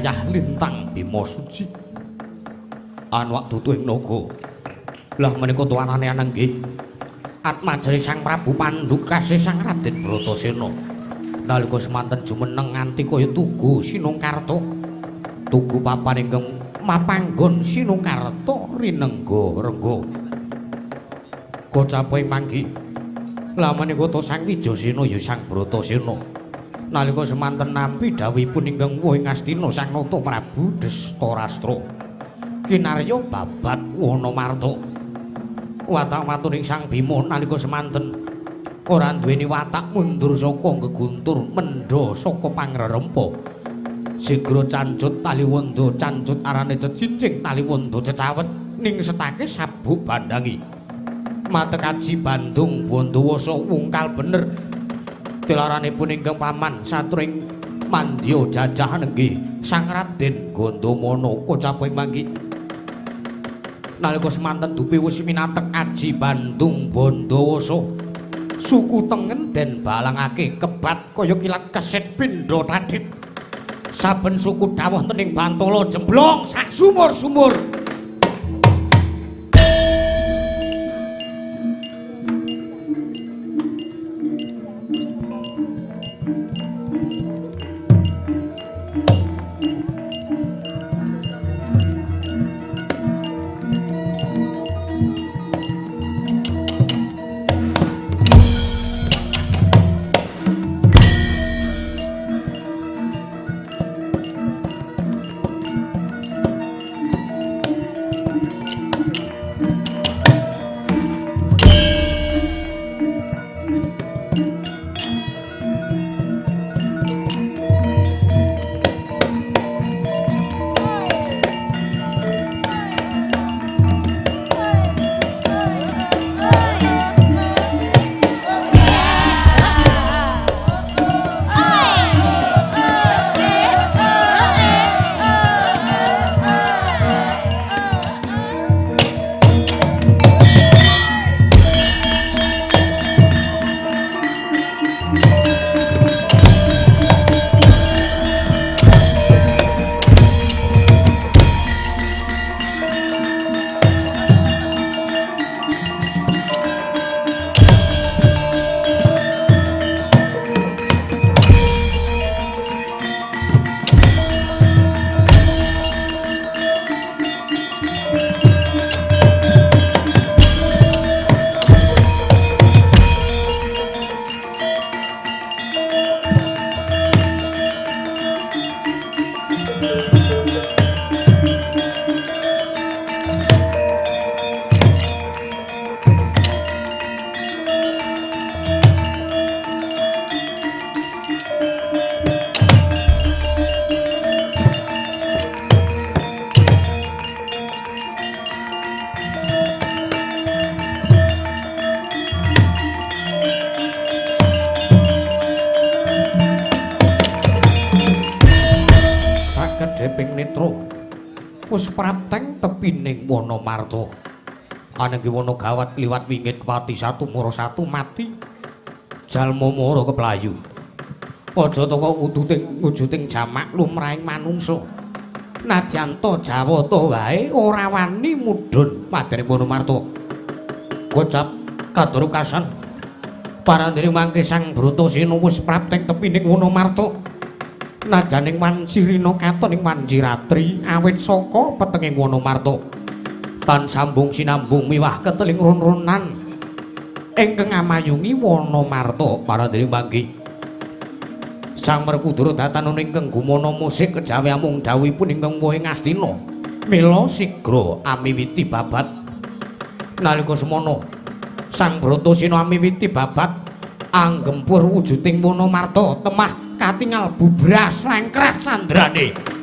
wayah lintang Bima Suci. Wak dudu ing naga. Lah menika tuanane ana nggih. Atmajane Sang Prabu Pandukasih Sang Raden Bratasena. Nalika semanten jumeneng nganti kaya tugu Sinungkarta. Tugu papan ingkang mapanggon Sinungkarta rinengga rengga. Kocape manggi. Lah menika to Sang Wijasena ya Sang Bratasena. Nalika semanten nampi dawuhipun ingkang woh ing Astina Sang Nata Prabu Destarastra. Kinarya babat Wonomarta. Watak watuning Sang Bima nalika semanten ora duweni watak mundur saka geguntur mendha saka pangrerempa. Sigra cancut tali wanda cancut arane cecincing tali wanda cecawet ning setake sabuk bandangi. Matekaji Bandung Bandawasa wungkal bener. Tilaranipun ingkang paman satring mandya jajah nenggih Sang Raden Gandamana kocaping manggi. Nalika semanten dupi wis minatek aji Bandung Bandawasa suku tengen den balangake kebat kaya kilat kesit pindha tadhit. Saben suku dawuh tening Bantala jemblong sak sumur-sumur. Wis prateng tepining Wonomarta. Ananging Wono gawat kliwat wingit pati satu mara satu mati. Jalma mara keplayu. Aja teka wujuding jamak lumrahing manungsa. Nadyan ta Jawata wae ora wani mudhun madhering Wonomarta. Kocap kadarukasan parandene mangke Sang Bratasena wis prapteng tepining Wonomarta. Najaning Wansirina katon ing Wanjiratri awit saka petenging Wonomarta. Tan sambung sinambung miwah keteling ron-ronan ingkang ngamayungi Wonomarta parandene mangke. Sang Werkudara datanan ingkang gumana musik kejawi amung dawuhipun ingkang woh ing Astina. Mila sigra amiwiti babat. Nalika semana Sang Bratasena amiwiti babat anggempur wujuding Wonomarta temah katingal bubras lengkrah sandrane.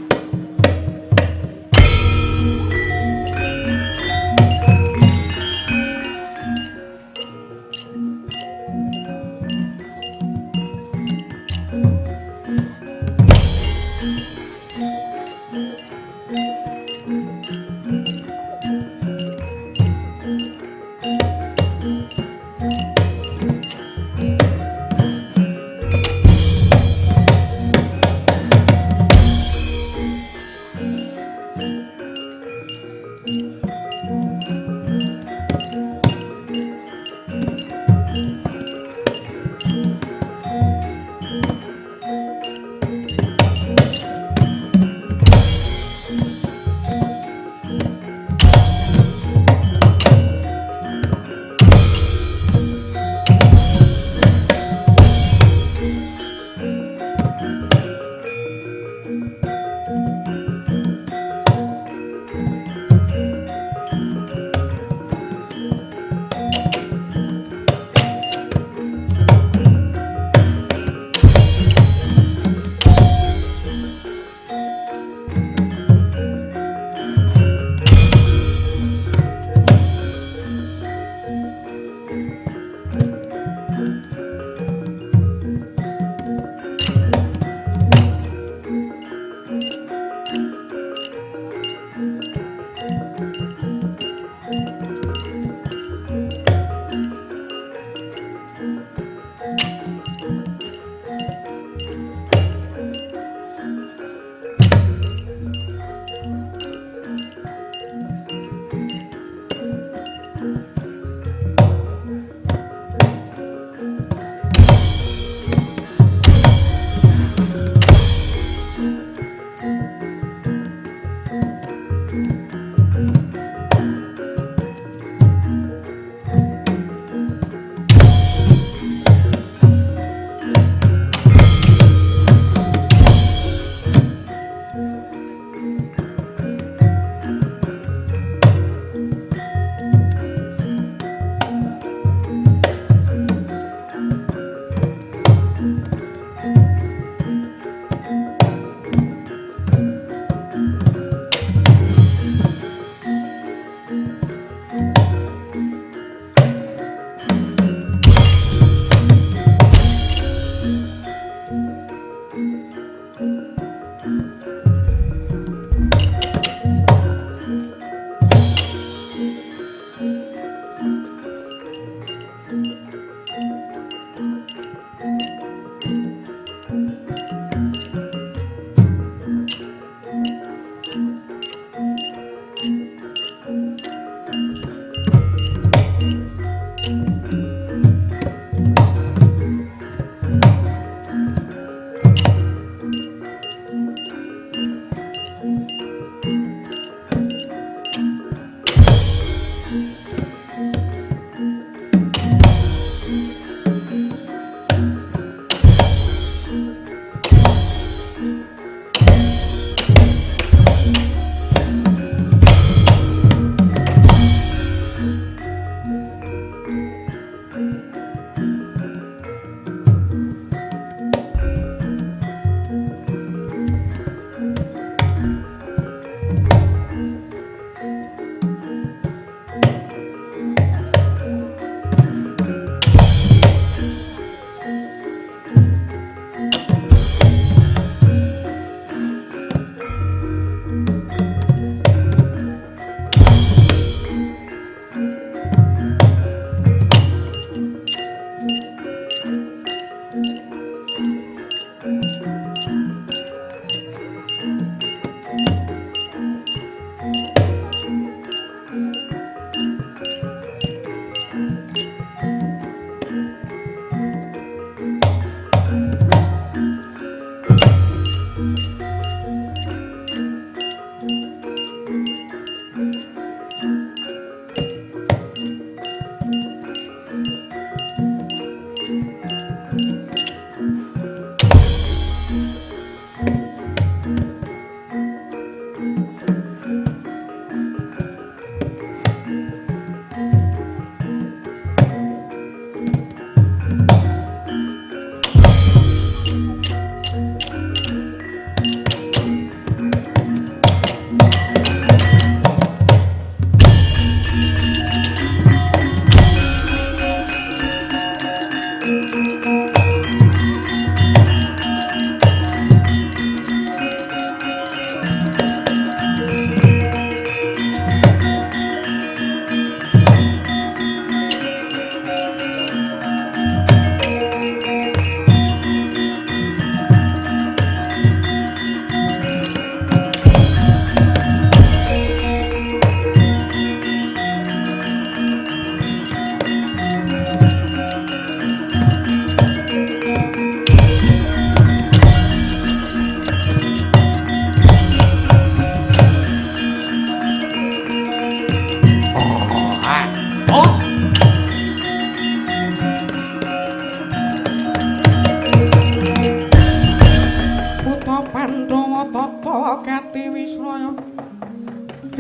tata kati wisraya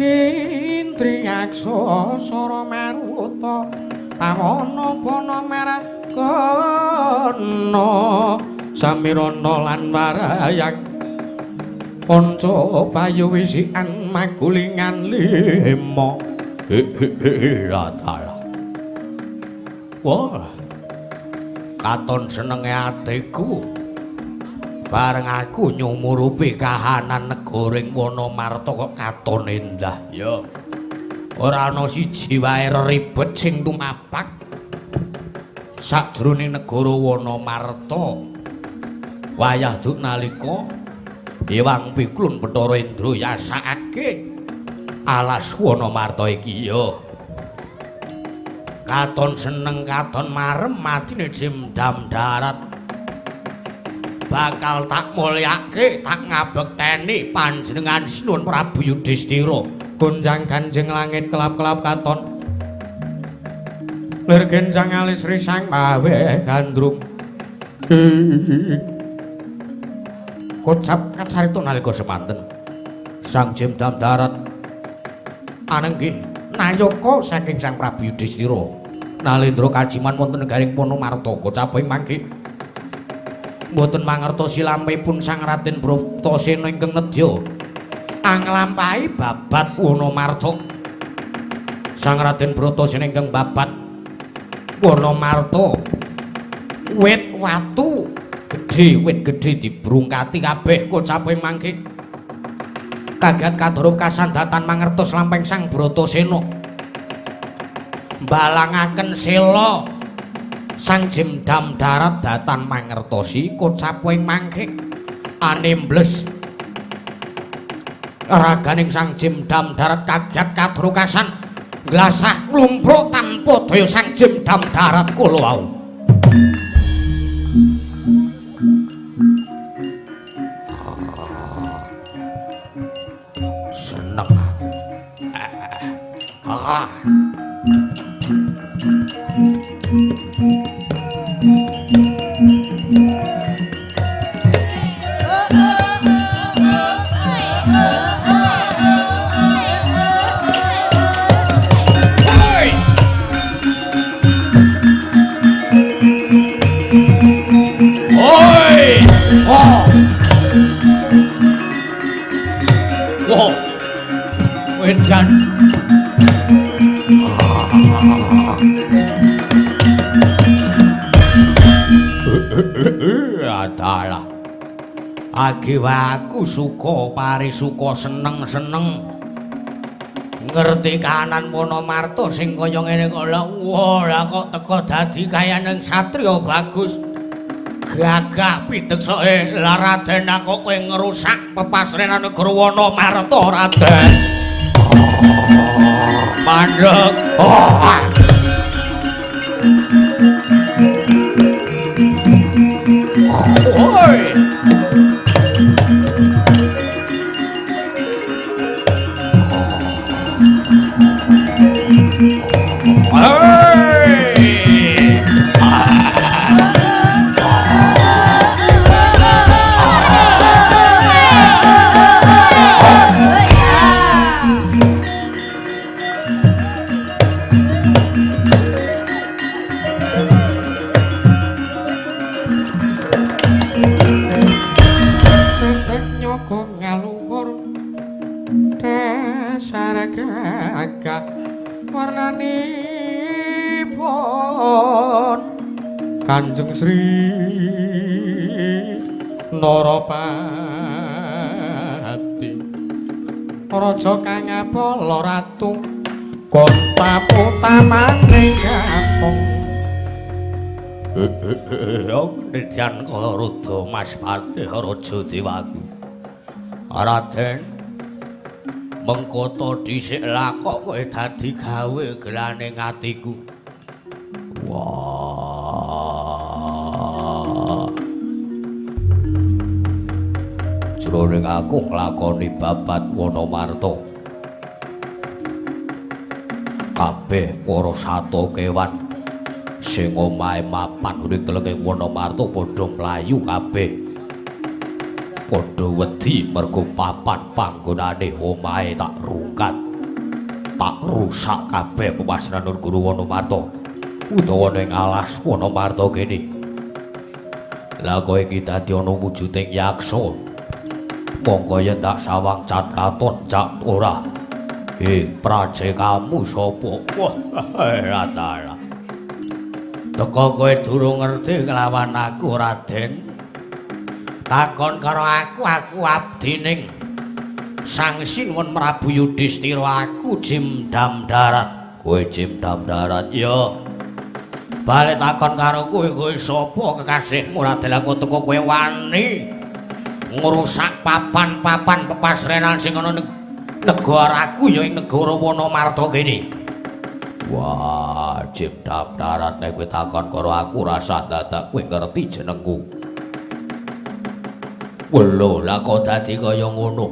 Indriyaksa sara maruta pawana pana merah kana samirana lan warayang panca payu wisikan magulingan lima latala wah katon senenge atiku bareng aku nyumurupi kahanan negoring Wonomarta kok katon endah ya ora ana siji wae ribet sing tumapak sajroning negara Wonomarta wayah duk nalika Ewang Piklun Bathara Indra yasakake alas Wonomarta iki ya katon seneng katon marem matine Jemdam Darat bakal tak mulyake tak ngabekteni panjenengan Sinuwun Prabu Yudhistira gonjang Kanjeng langit kelap-kelap katon lir genjang alis risang mawe gandrung kocap kacarita nalika semanten Sang Jemdam Darat anenggih nayaka saking Sang Prabu Yudhistira nalendra kajiman wonten negaring Wonomarta kocaping mangke mboten mangertosi lampahipun Sang Raden Bratasena ingkang nedya anglampahi babat Wonomarta Sang Raden Bratasena ingkang babat Wonomarta wit watu gedhe wit gedhe dibrungkati kabeh kocaping mangke kagat kadoro kasandatan mangertos lampahing Sang Bratasena balangaken sela Sang Jemdam Darat datan mangertosi kocaping mangke animbles raganing Sang Jemdam Darat kagat kadrokasan glasah lumpruk tanpa daya Sang Jemdam Darat kala wau seneng Wow, wedan. Adalah. Agi aku suka parisuka seneng-seneng. Ngerti kahanan Wonomarta sing kaya ngene kok lha wah kok teko dadi kayaning satriya bagus. Gagah piteksake la Raden kok kowe ngerusak pepasrenan negara Wonomarta Raden. Mandheg. Oi. Warnanipun Kanjeng Sri Narapati Raja kang ngapala ratu Konta utamaning kampung Nidyan Karuda Mas Pati Raja Dewaki Raden mengkoto dhisik lah kok kowe dadi gawe gelaning atiku. Wah. Jroning aku nglakoni babat Wonomarta. Kabeh para sato kewan sing omahe mapan ning telenging Wonomarta padha mlayu kabeh. padha wedi mergo papan panggonane omahe tak rungkat. Tak rusak kabeh pepasrahan Guru Wonomarta utawa ning alas Wonomarta kene. Lah kowe iki dadi ana wujuding yaksa. Monggo yen tak sawang cat katon cak ora. Praja kamu sapa? Wah, ora salah. Teko kowe durung ngerti kelawan aku, Raden. Takon karo aku abdining Sang Sinuwun Prabu Yudhistira, aku Jimdam Darat. Kowe Jimdam Darat? Ya. Balik takon karo kowe sapa kekasihmu, Raden? Aku teko kowe wani ngrusak papan-papan pepasrenan sing ana ning negaraku ya ing negara Wonomarta kene. Wah, Jimdam Darat nek kowe takon karo aku rasa dadak kowe ngerti jenengku. Lho, lah kok dadi kaya ngono?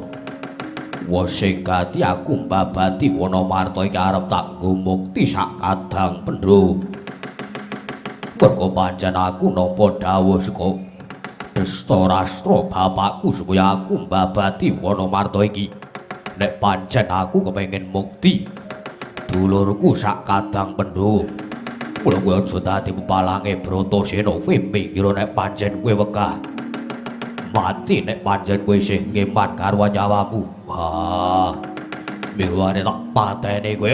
Wes sing gati aku mbabati Wonomarta iki arep tak nggo mukti sak kadang pendho. Mergo pancen aku nampa dawuh saka Dastarastra bapakku supaya aku mbabati Wonomarta iki. Nek pancen aku kepengin mukti dulurku sak kadang pendho. Mula kowe aja dadi pepalange Bratasena. Kowe mikir nek pancen kowe wegah mati nek pancen kowe isih ngeman karo nyawamu. Wah. Miwane tak pateni kowe.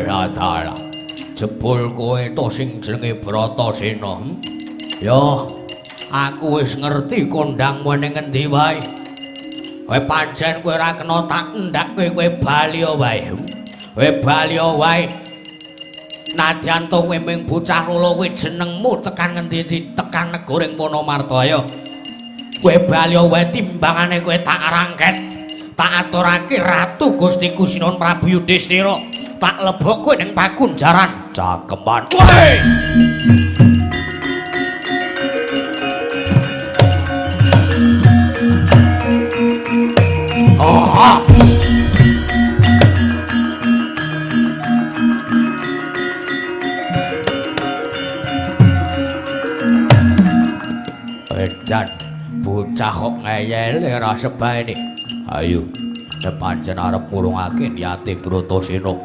Atara. Jebul kowe to sing jenenge Bratasena. Ya, aku wis ngerti kondangmu ning endi wae. Kowe pancen kowe ora kena tak ndak kowe bali wae. Kowe bali wae. Nadyan to kowe mung bocah lolo kowe jenengmu tekan ngendi tekan negoring Wonomarta ya. Kowe bali wae timbangane kowe tak rangket. Tak aturake Ratu Gustiku Sinuwun Prabu Yudhistira. Tak lebok kowe ning pakunjaran Cakeman. Kowe Edan bocah kok ngeyel ora sebae. Ayo, pancen arep ngurungake niate Bratasena.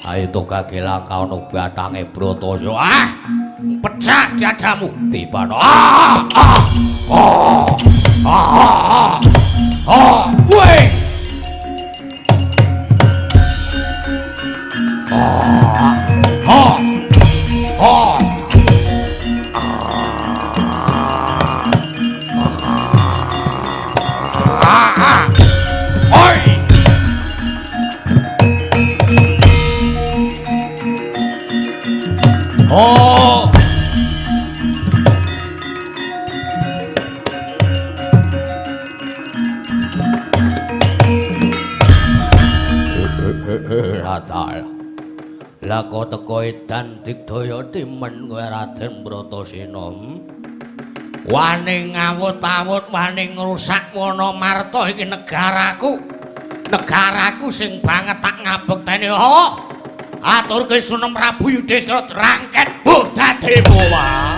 Ayo to kagela kaono batange Bratasena. Pecah dadamu tibano. Weh. Lah kok teko edan digdaya timen kowe Raden Bratasena. Wani ngawut-awut wani ngrusak Wonomarta iki negaraku. Negaraku sing banget tak ngabekteni. Aturke Sunan Prabu Yudhistira rangket buh dadi bawah.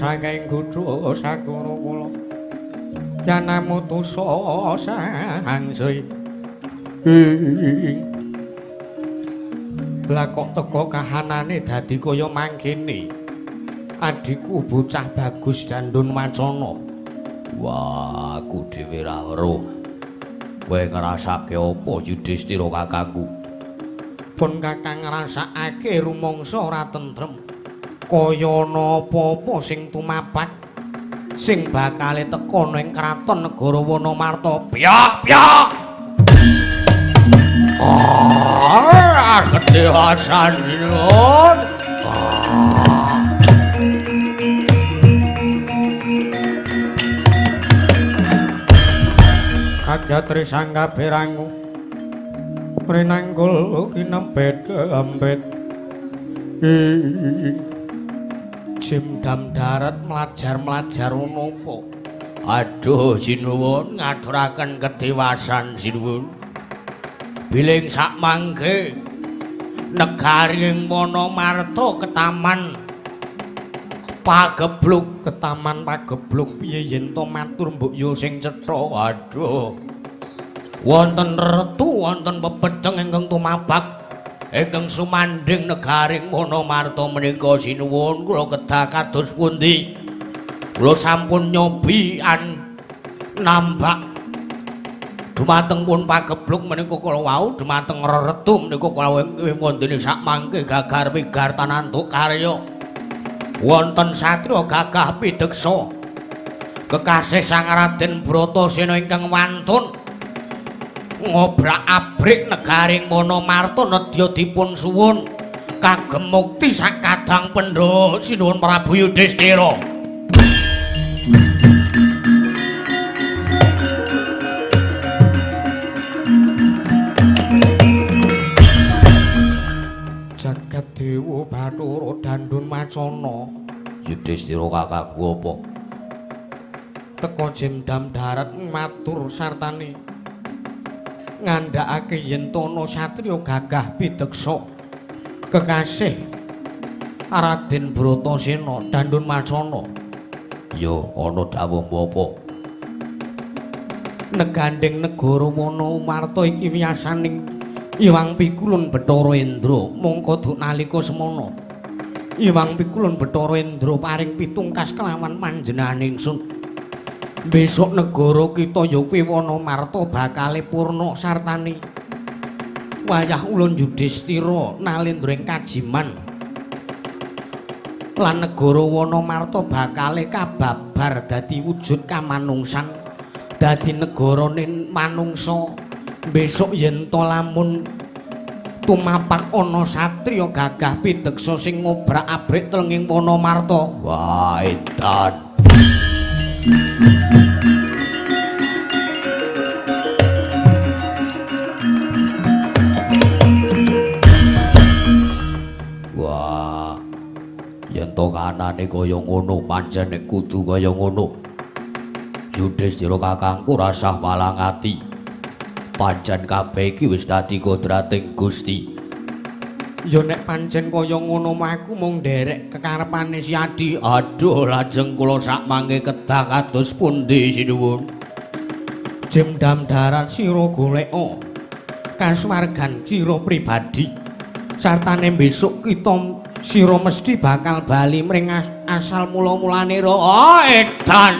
saking kudu sakura kula yanamu tusa sang Sri lah kok teko kahanane dadi kaya mangkene adikku bocah bagus Dandun Wacana wah aku dhewe ra weruh kowe ngrasake apa Yudhistira kakangku pun kakang ngrasakake rumangsa ora tentrem kaya ana apa-apa sing tumapak sing bakale teka ning kraton negara Wonomarta piyak-piyak gedhe Hasan Sinuwun Kajatri sangga berangu Prinanggul kinempet keempet Jimdam darat melajar-melajar nopo aduh Sinuwun ngaturaken kedewasan Sinuwun biling sak mangke negaring Wonomarta ketaman pagebluk ketaman pagebluk piye yen to matur mbok yo sing cetha aduh wonten retu wonten pepedheng ingkang tumabak ingkang sumandhing negaring Wonomarta menika Sinuwun kula kedah kados pundi kula sampun nyobi nambak dumateng pun pagebluk menika kula wau dumateng reretu menika kula wondene sak mangke gagar wigar tanantuk karya wonten satriya gagah pideksa kekasih Sang Raden Bratasena ingkang wantun ngobrak-abrik negaring Wonomarta nedya dipun suwun kagem mukti sakadang pendha Sinuwun Prabu Yudhistira Jagat Dewa Bathara Dandun Wacana Yudhistira kakangku apa teka Jimdam darat matur sartane ngandhakake yen tono satriya gagah pideksa kekasih Raden Bratasena Dandun Wacana ya ana dawuh apa negandeng negara Wonomarta iki wiyasaning Iwang Pikulun Bathara Indra mongko duk nalika semana Iwang Pikulun Bathara Indra paring pitungkas kelawan panjenengane ingsun besok negara kita ya kuwi Wonomarta bakale purna sartane wayah ulun Yudhistira nalendring kajiman lan negara Wonomarta bakale kababar dadi wujud kamanungsan dadi negarane manungsa besok yen to lamun tumapak ana satriya gagah pideksa sing ngobrak-abrik telenging Wonomarta wah edan wah yen to kanane kaya ngono pancen kudu kaya ngono Yudhistira kakangku rasah malang ati pancen kabeh iki wis dadi kodrating Gusti ya nek pancen kaya ngono aku mung nderek kekarepane si Adi aduh lajeng kula sak mangke kedah kados pundi Sinuwun Jimdam darat sira goleka kasuwargan sira pribadi sartane besok kita sira mesti bakal bali mring asal mula-mulane edan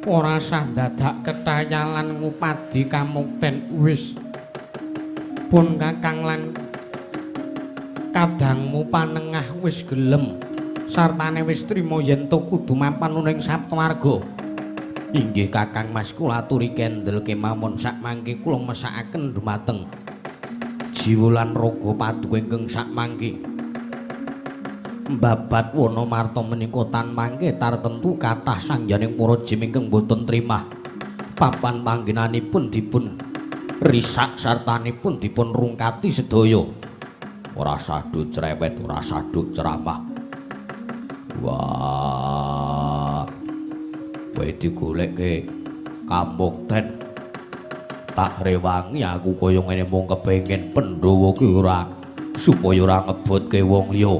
ora sah dadak ketayalan ngupadi kamukten wis pun kakang lan kadangmu panengah wis gelem sartane wis trima yen to kudu mapan ning Saptawarga. Inggih kakang Mas kula aturi kendel kemawon sak mangke kula mesakaken dumateng jiwa lan raga paduka ingkang sak mangke. Babat Wonomarta menika tan mangke tartentu kathah sangjaning para jim ingkang boten trimah papan panggenanipun dipun risak sartanipun dipun rungkati sedaya. Ora sadhu cerewet, ora sadhu ceramah. Wah, kowe digoleke kamukten tak rewangi aku kaya ngene mung kepengin Pandhawa ki ora supaya ora ngebutke wong liya.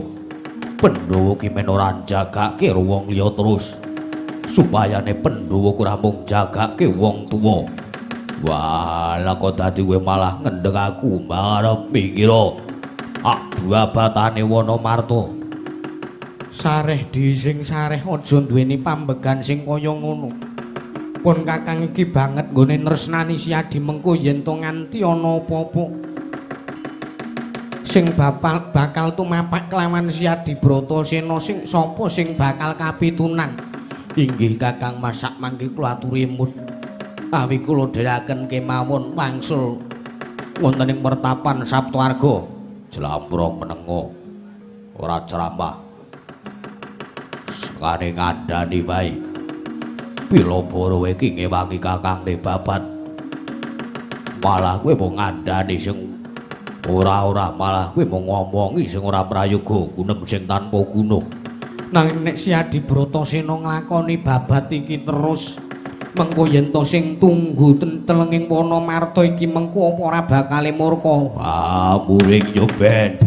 Pandhawa ki men ora jagake wong liya terus supayane Pandhawa ora mung jagake wong tuwa. Wah, kok dadi kowe malah ngendheng aku marep mikira abatane Wonomarta. Sareh dising sareh aja duweni pambegan sing kaya ngono. Pun kakang iki banget nggone nresnani Siadi mengko yen to nganti ana apa-apa sing bakal tumapak kelawan Siadi Bratasena sing sapa sing bakal kapitunan. Inggih kakang masak mangke kula aturi emut awi kula dherekaken kemawon wangsul wonten ing pertapan Saptawarga. Jlambrong menengo ora ceramah sekane ngandani wae Pilabara iki ngewangi kakangne babat malah kowe mung ngandani sing ora-ora malah kowe mung ngomongi sing ora prayoga gunem sing tanpa guna. Nanging nek Siadi Bratasena nglakoni babat iki terus mengko yen to sing tunggu telenging Wonomarta iki mengko apa ora bakale murka. Ah, muring nyoben.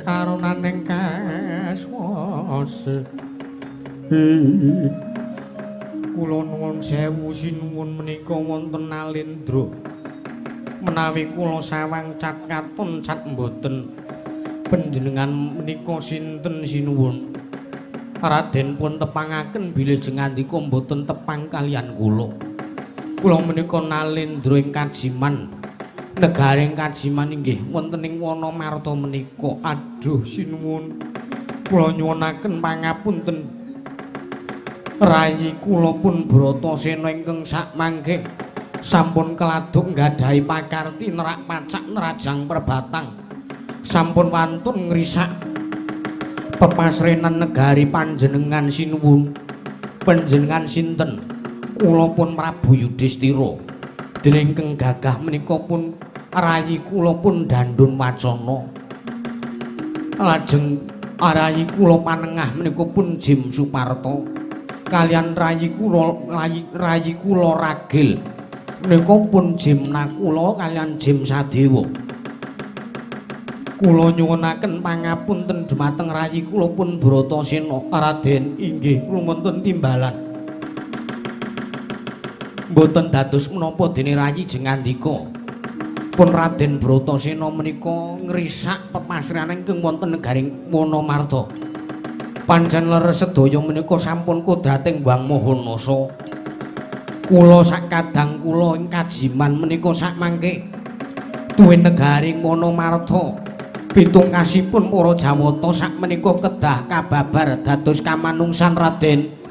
Karonaning kaswase kula nuwun sewu sinuwun menika wonten Nalendra menawi kula sawang cat katon cat mboten panjenengan menika sinten sinuwun. Raden pun tepangaken bilih jengandika mboten tepang kalian kula. Kula menika Nalendra ing Kajiman negaring Kajiman inggih wonten ing Wonomarta menika. Aduh sinuwun kula nyuwunaken pangapunten rayi kula pun Bratasena ingkang sakmangke sampun keladuk nggadahi pakarti nerak pacak nerajang perbatang sampun wantun ngrisak pepasrenan negari panjenengan sinuwun. Panjenengan sinten? Kula pun Prabu Yudhistira. Dening ingkang gagah menika pun rayi kula pun Dandun Wacana. Lajeng rayi kula panengah menika pun Jim Suparta. Kalian rayi kula Ragil menika pun Jim Nakula kalian Jim Sadewa. Kula nyuwunaken pangapunten dumateng rayi kula pun Bratasena. Raden inggih kula wonten timbalan. Mboten dados menapa dene rayi jengandika. Pun Raden Bratasena menika ngrisak pepasrian ingkang wonten negaring Wonomarta. Pancen leres sedaya menika sampun kodrating Wang Mahanasa. Kula sakadang kula ing kajiman menika sakmangke duwe negaring Wonomarta. Pitungkasipun para Jawata sakmenika kedah kababar dados kamanungsan Raden.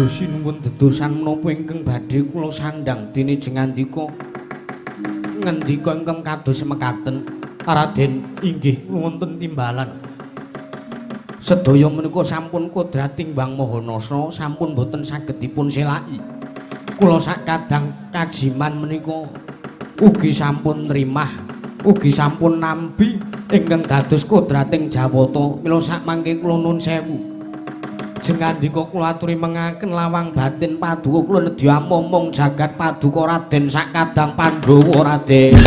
Sinuwun dedosan menapa ingkang badhe kula sandhang dene jengandika ngendika ingkang kados mekaten Raden inggih wonten timbalan sedaya menika sampun kodrating Wang Mahanasa sampun boten saged dipun selaki kula sakadang kajiman menika ugi sampun nrimah ugi sampun nampi ingkang dados kodrating Jawata mila sakmangke kula nuwun sewu jengandika kula aturi mengaken lawang batin paduka kula nedya momong jagat paduka Raden sakadang Pandhawa Raden.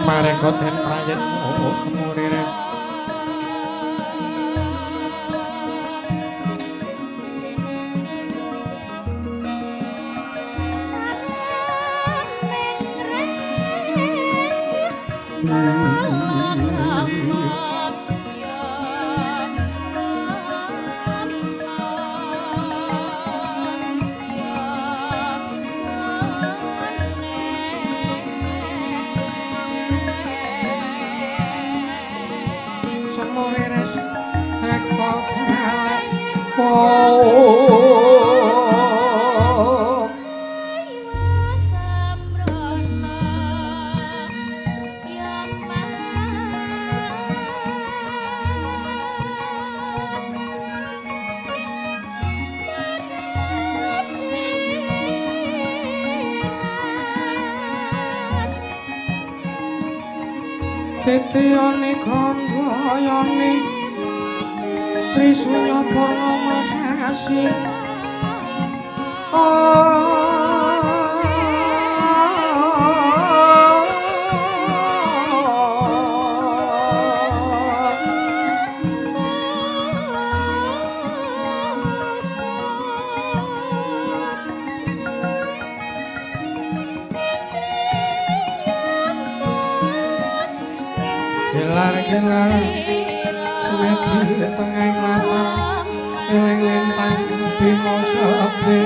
Mareka den prayitna semuriris Titiyane kandhayane Trisunya Purnama Sasi Gelar semedi tengah latar eling lintang bima sepi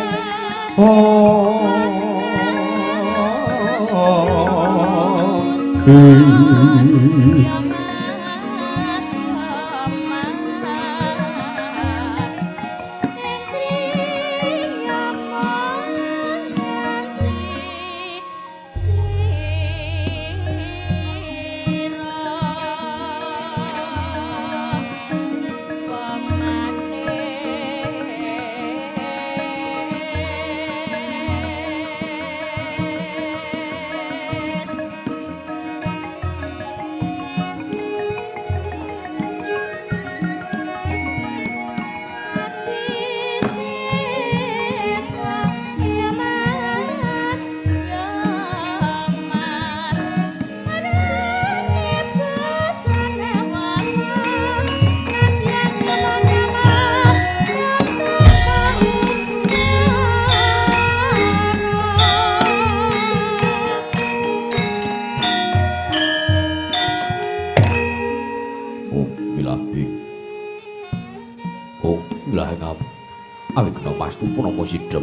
Sidhem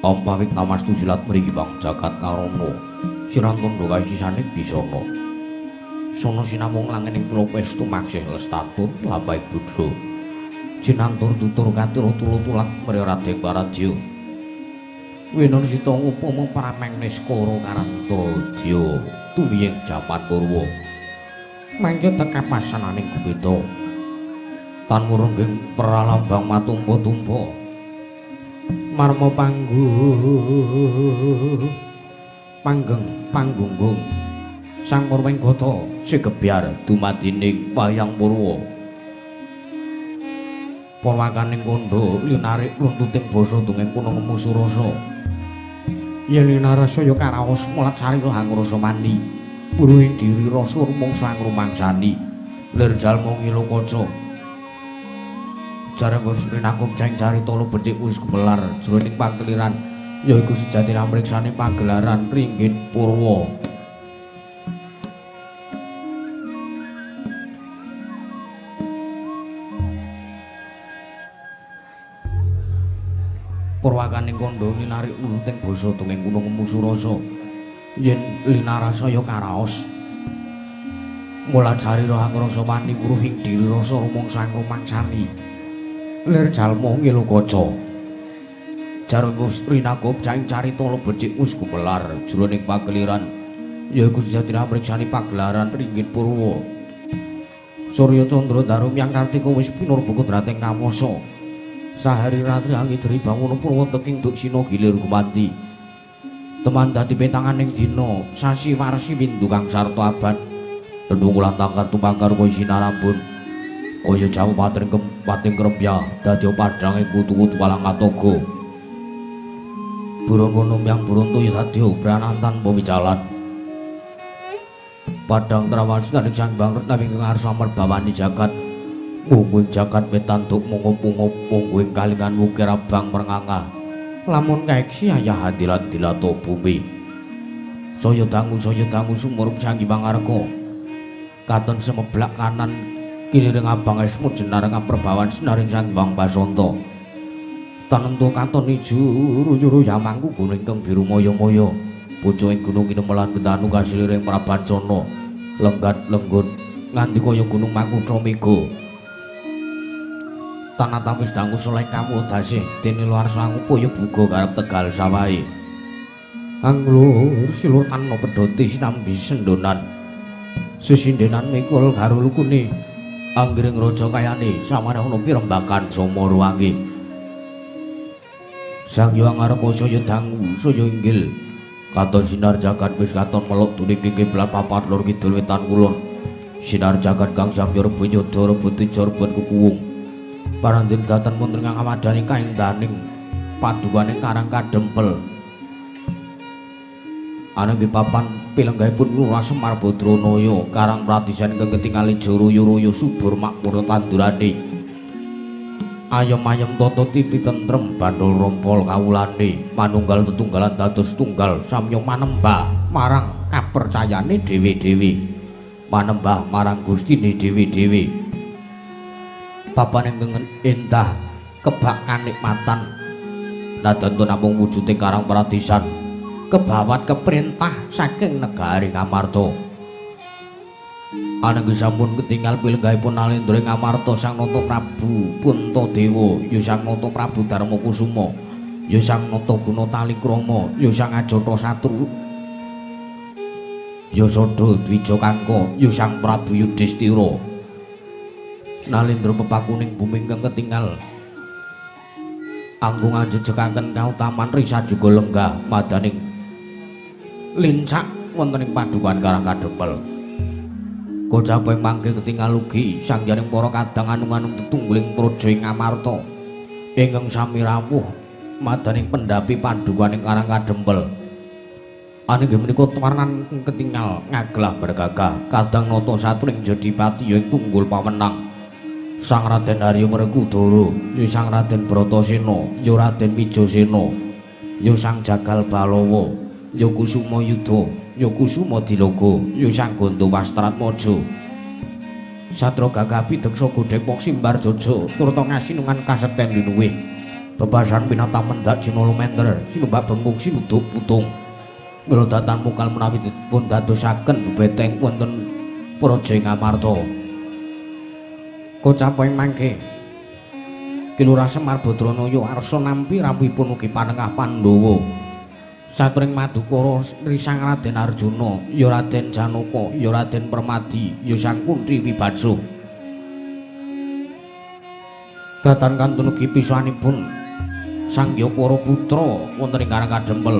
Ampawik namastu silat mriki Bang Jagat Karana Sirantandha kasisane bisana Sono sinamung langening kula pestu maksih lestatur lambahe budra Jinantur tutur katur tulutulat mrih Raden Paradya Winur sita upama prameng niskara Karantadya tumiying jaman purwa mangke teka pasananing kubeta tan murungging pralambang matumpa-tumpa marma panggunggung sang Purwenggata sigebyar dumadining wayang purwa purwakaning kandha linarik runtuting basa dongeng kuna ngemu surasa yen linarasa ya karaos mulat sarira hangrasa mani puruing diri rasa rumangsa ngrumangsani lir jalma ngilu kaca Jarang Gusti Nakum Jeng carita lu becik wis gemelar jroning pangkeliran yaiku sejati namriksane pagelaran Ringgit Purwa. Purwakaning kandha ninarik nuruting basa dongeng kuna ngemu surasa yen linarasa ya karaos mulat sarira angrasa mani wuruhing diri rasa rumangsa ngrumangsani lir jalma ngilu kaca jarang Gusti Nakum Jeng carita lu becik wis gumelar jroning pageliran yaiku sejati namriksani pagelaran Ringgit Purwa. Surya Candra Darum yang Kartika wis pinurbukut rateng kamasa sahari ratri angidri bangun purwa teking duk sina gilir gumanti teman dadi petanganing dina sasi warsi windu kang sarta abad ndungkulan tangkar tumbang karo sinarambun kaya jawu pating krempya dadi padhange kutu-kutu walang katoga burung kono yang burung tuyu dadi obrangan tanpa wicalan padang trawan sinaring Sang Hyang Retnawi ingkang arsa merbawani jagat mungguing jagat wetantuk mungup-mungup mungguing kalingan wukir abang merenganga lamun kaeksi ayah hadirat dilato bumi saya dangu sumurup Sang Hyang Arga katon semeblak kanan kiliring abang esmut jenareng perbawan sinaring Sang Hyang Basanta tanentu katon ijo ruyu yamangku gunung ingkang biru moyo-moyo pucuk ing gunung Kinemelan Gentanu kasiliring Prabancana lenggat lenggut nganti kaya gunung Makutha Mega tanah wis dangu soleh kamudasih dene luarsa ngupaya buga karep Tegal Sawahe anglur silur tanpa pedhoti sinambi sendonan sesindenan mikul karo lukune anggring raja kayane samana ana pirembakan Soma Ruwangi Sang Hyang Arga saya dangu saya inggil katon sinar jagat wis katon meluk tuning ing kiblat papat lor kidul wetan kulon sinar jagat kang samya rebunyada rebuti jorban kukuwung parandhin datan wonten kang amadani kaendaning padukaning Karang Kadempel ana ing papan pilenggahipun Lurah Semar Badranaya Karang Pratisan ingkang ketingali Joroyo-royo subur makmur tandurane ayem-ayem tata titi tentrem bandul rompol kawulane manunggal tetunggalan dados tunggal samya manembah marang kapercayane dhewe-dhewe manembah marang gustine dhewe-dhewe papan ingkang endah kebak kanikmatan nadanto namung wujuding Karang Pratisan kebawat keperintah saking negari Ngamarta ananging sampun ketingal pilenggahipun Nalendra ing Ngamarta Sang Nata Prabu Puntadewa ya Sang Nata Prabu Darmakusuma ya Sang Nata Gunatalikrama ya Sang Ajata Satru ya Sada Dwijakangka ya Sang Prabu Yudhistira Nalendra pepakuning bumi ingkang ketingal anggung anjejekaken kautaman risa juga lenggah madaning lincak wonten ing padukan Karang Kadempel kocaping mangke ketingal ugi sangjaning para kadang anung-anung tetungguling praja ing Ngamarta ingkang sami rawuh madaning pendhapi padukaning Karang Kadempel aninggih menika warnan ketingal ngaglah bergagah kadang nata satring Jodipati ya ing tunggul pawenang Sang Raden Harya Werkudara ya Sang Raden Bratasena ya Raden Wijasena ya Sang Jagal Balawa ya Kusuma Yudha ya Kusuma Dilaga ya Sang Gandawastratmaja Satra gagah pideksa godheng wong simbar jaja turta ngasinungan kasekten linuwih bebasan pinatang mendak jina lumenter sinembak bengkung sinuduk putung mila datan mungkal menawi dipun dadosaken bebeteng wonten praja ing Ngamarta kocaping mangke Ki Lurah Semar Badranaya arsa nampi rawuhipun ugi panengah Pandhawa satring Madukara risang Raden Arjuna ya Raden Janaka ya Raden Permadi ya Sang Kunti Wibadsa datan kantun ugi pisanipun sangya para putra wonten ing Karang Kadempel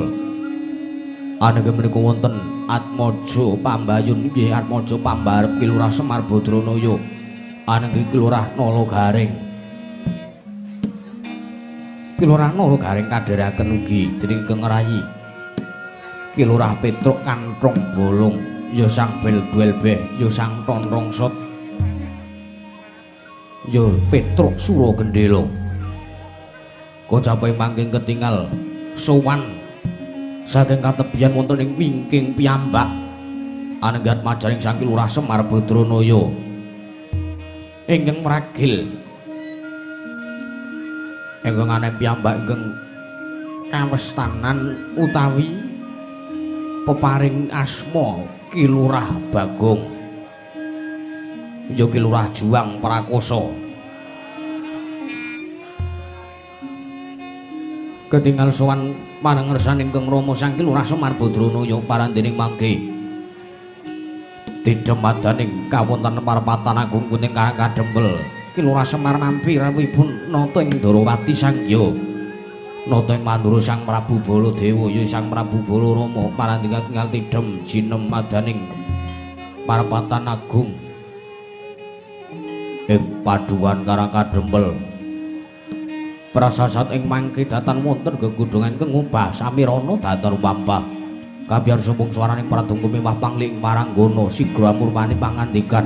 ananging menika wonten Atmaja Pambayun nggih Atmaja Pambarep Ki Lurah Semar Badranaya ananging Ki Lurah Nalagaring Ki Lurah Nalagaring kadheraken ugi dening Kang Rayi Ki Lurah Petruk Kanthong Bolong ya Sang Bel-belbeh ya Sang Tonrongsot ya Petruk Suragendela kocaping mangking ketingal sowan saking katebian wonten ing wingking piyambak anenggat majaring Sang Ki Lurah Semar Badranaya ingkang mragil ingkang ana piyambak ingkang kawestanan utawi peparing asma Ki Lurah Bagong ya Ki Lurah Juang Prakosa ketingal sowan panengersaning Kang Rama Sang Ki Lurah Semar Badranaya parandening mangke didemadaning kawontenan parapatan agung kuning Karang Kadempel Ki Lurah Semar nampi rawuhipun nata ing Darawati Sangya nata ing Mandura Sang Prabu Baladewa ya Sang Prabu Balarama parandingan tinggal tidhem jinem madaning parapatan agung ing padukan Karang Kadempel prasasat ing mangke datan wonten gegudhungan kengubah samirana datar wampah Kabiyar sumpung swaraning pradonga miwah pangling maranggono sigra murmani pangandikan.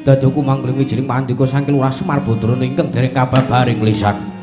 Dadoku mangling wijining pandika saking Lurah Semar Badrana ingkang dereng kababaring lisan.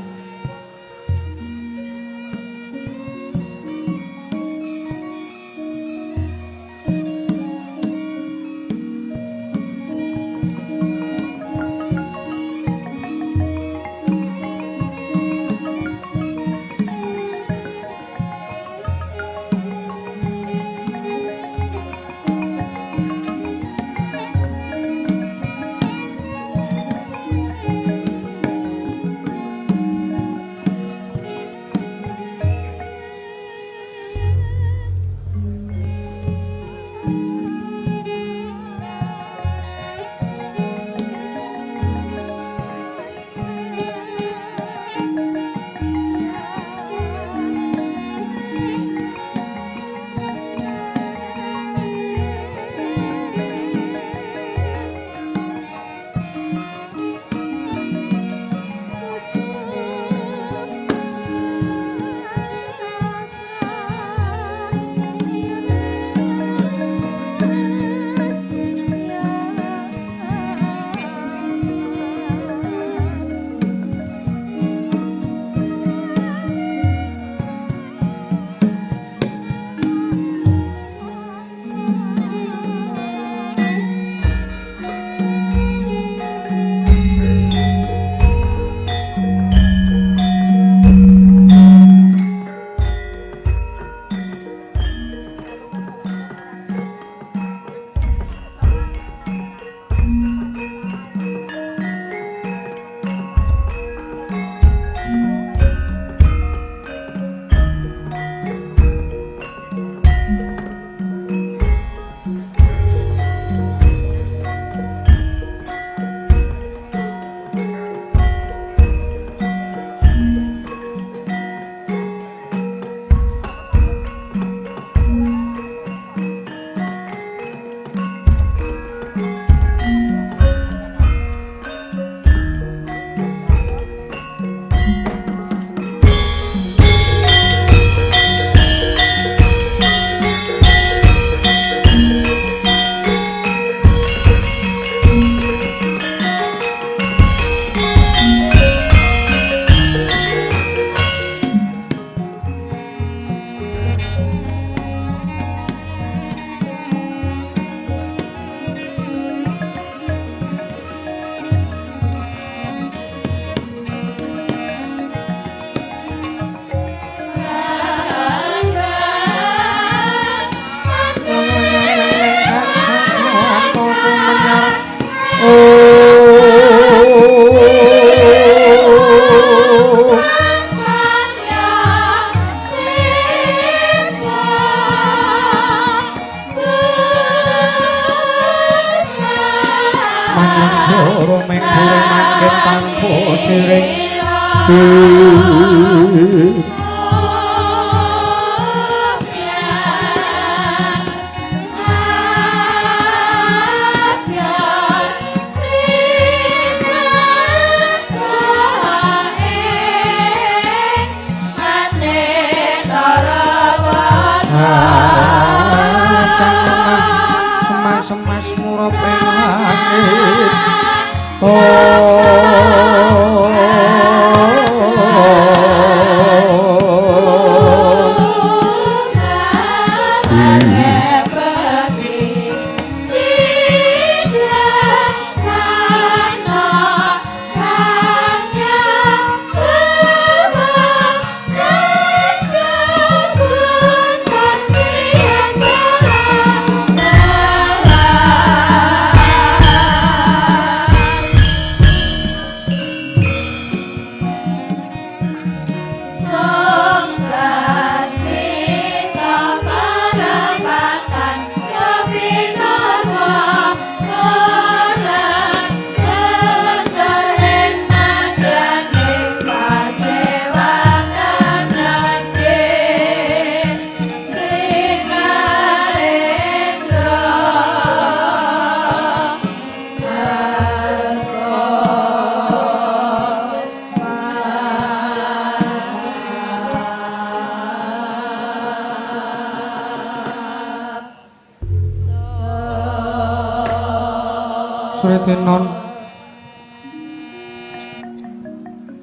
Suritinon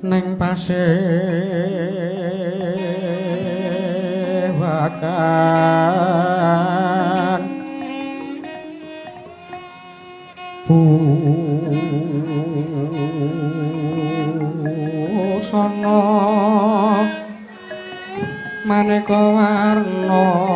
ning pasewakan busana maneka warna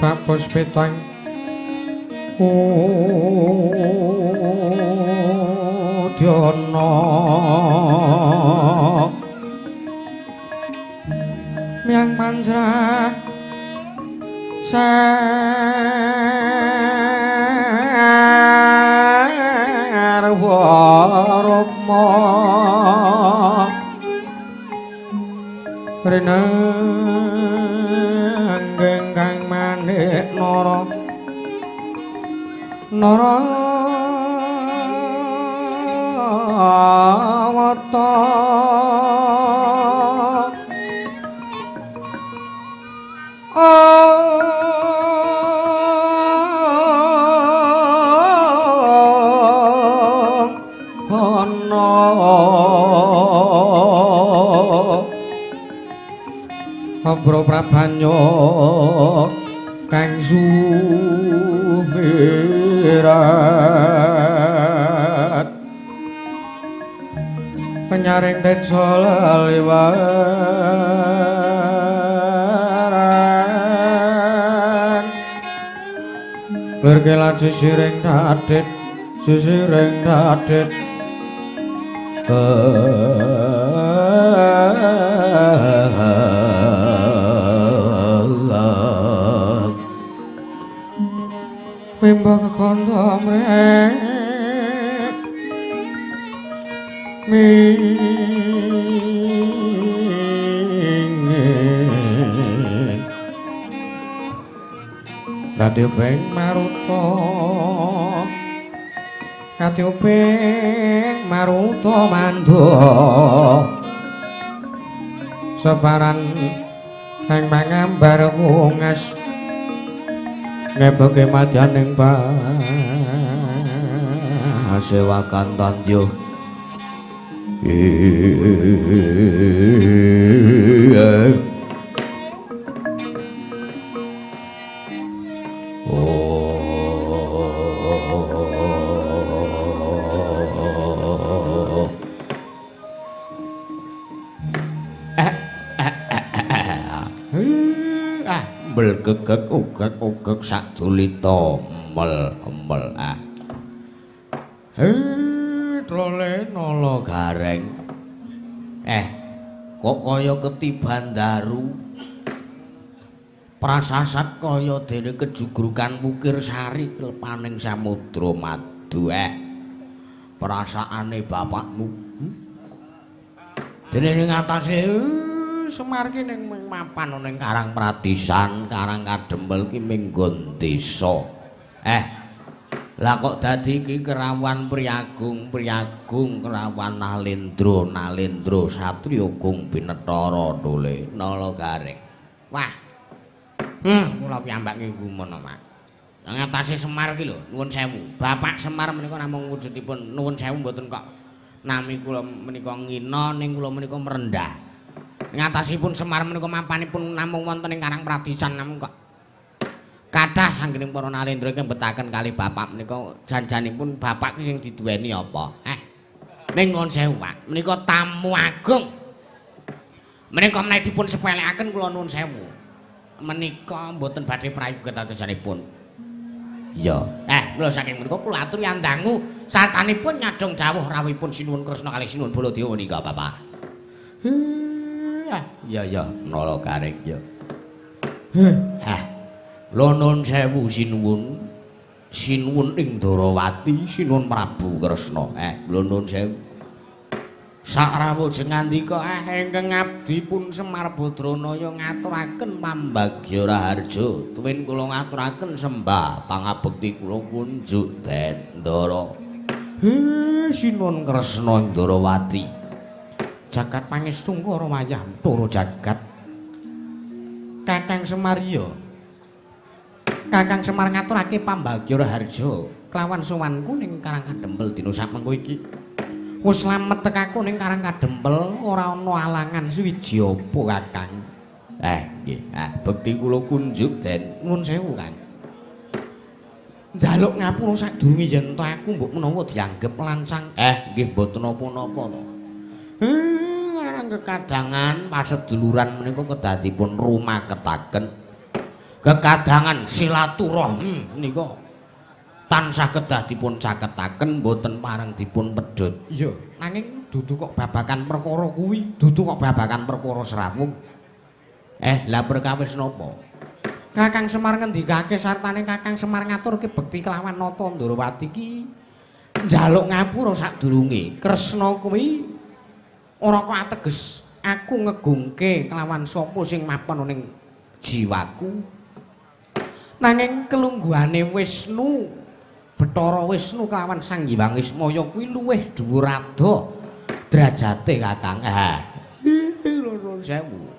Papus petang Udyono Miang Pancrah Sarwa Rukma Renang kang manik nara wata Abra prabanyo kang sumirat penyaring desa laliwaran lir kelan sisiring dadit Wimba kekonto mrek minging Dadi uping maruta Dadi uping maruta mandha Separan hang mangambar kungas Ngebeke madyaning pasewakan tandya Gegeg ugeg sadulita emel trole nala gareng kok kaya ketiban daru prasasat kaya dene kejugrukan wukir sari lepaning samudra madu perasaane bapakmu dene ning atase Semar ki ning mapan ning Karang Pradisan, Karang Kadempel ki minggon desa. Lah kok dadi iki kerawan Priagung, kerawan Nalendra, Satriya Gung Binethara Dole Nala Gareng. Wah. Kula piyambak ki gumun, Mas. Ngatasi Semar ki lho, nuwun sewu. Bapak Semar menika namung wujudipun nuwun sewu mboten kok nami kula menika ngina ning kula menika merendah. Ngatasipun Semar menika mapanipun namung wonten ing Karang Pradisan namung kok kathah sanggening para Nalendra ingkang betaken kalih bapak menika janjanipun bapak sing diduweni apa? Ning nuwun sewu, Pak. Menika tamu agung. Menika menawi dipun sepelekaken kula nuwun sewu. Menika mboten badhe prayoga ketadosanipun. Iya. Mula saking menika kula aturi andangu sartanipun nyadong jawuh rawuhipun Sinuwun Kresna kalih Sinuwun Baladewa menika, Bapak. Iya, Nala Gareng ya. Lha nuwun sewu sinuwun. Sinuwun ing Darawati, sinuwun Prabu Kresna. Kula nuwun sewu. Sakrawujeng ngandika ingkang abdi pun Semar Badranaya ngaturaken pambagya raharja. Tuwin kula ngaturaken sembah pangabekti kula kunjuk Dendara. Sinuwun Kresna ing Darawati. Jagat pangestu para wayah para jagat. Kakang Semar ya. Kakang Semar ngaturake pambagya raharja kelawan sowanku ning Karang Kadempel dina samengko iki. Wis slamet tekaku ning Karang Kadempel ora ana alangan suwiji apa Kakang. Nggih. Bekti kula kunjuk den nuwun sewu Kang. Njaluk ngapura sadurunge yen to aku mbok menawa dianggep lancang. Nggih mboten napa-napa to. Karang kekadangan paseduluran menika kedadipun rumaketaken. Kekadangan silaturahmi nika tansah kedah dipun caketaken boten pareng dipun pedhot. Iya, nanging dudu kok babakan perkara kuwi, dudu kok babakan perkara srawung. Lah perkawis napa? Kakang Semar ngendikake sartane Kakang Semar ngaturke bekti kelawan nata Ndarawati iki njaluk ngapura sadurunge Kresna kuwi ora kok ateges aku ngegungke kelawan sapa sing mapan ning jiwaku. Nanging kelungguhane Wisnu, Bathara Wisnu kelawan Sang Hyang Wismaya kuwi luwih dhuwur ado derajate Kakang. Nuwun sewu.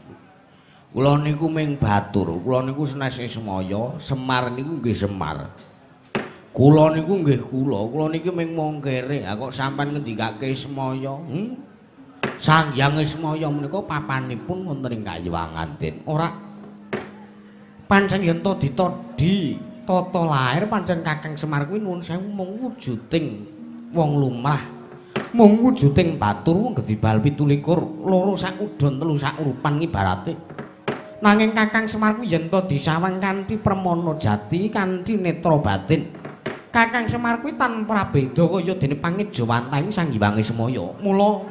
Kula niku ming batur, kula niku senes Ismaya, Semar niku nggih Semar. Kula niku nggih kula niki ming mongkere. Lah kok sampean ngendikake Ismaya? Sang Hyang Wismaya menika papanipun wonten ing Kayuwanganten. Ora pancen yen to ditodi tata lair pancen Kakang Semar kuwi nuwun sewu mung wujuding wong lumrah, mung wujuding batur wong gedhi bal 17 loro sakudon telu sakurupan ibarate. Nanging Kakang Semar kuwi yen to disawang kanthi permana jati kanthi netra batin. Kakang Semar kuwi tanpa beda kaya dene pangidjawantahing Sang Hyang Wismaya. Mula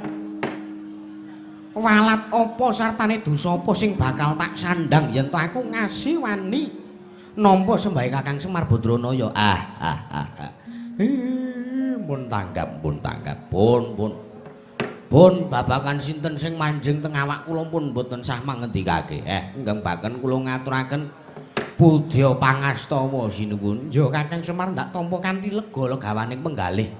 walat apa sartane dosa apa sing bakal tak sandang yen to aku ngasih wani nampa sembahe Kakang Semar Badranaya. Pun tanggap, pun babakan sinten sing manjing teng awak kula pun mboten sah mangendikake. Ingkang baken kula ngaturaken budya pangastawa sinuwun. Ya Kakang Semar ndak tampa kanthi lega legawaning penggalih.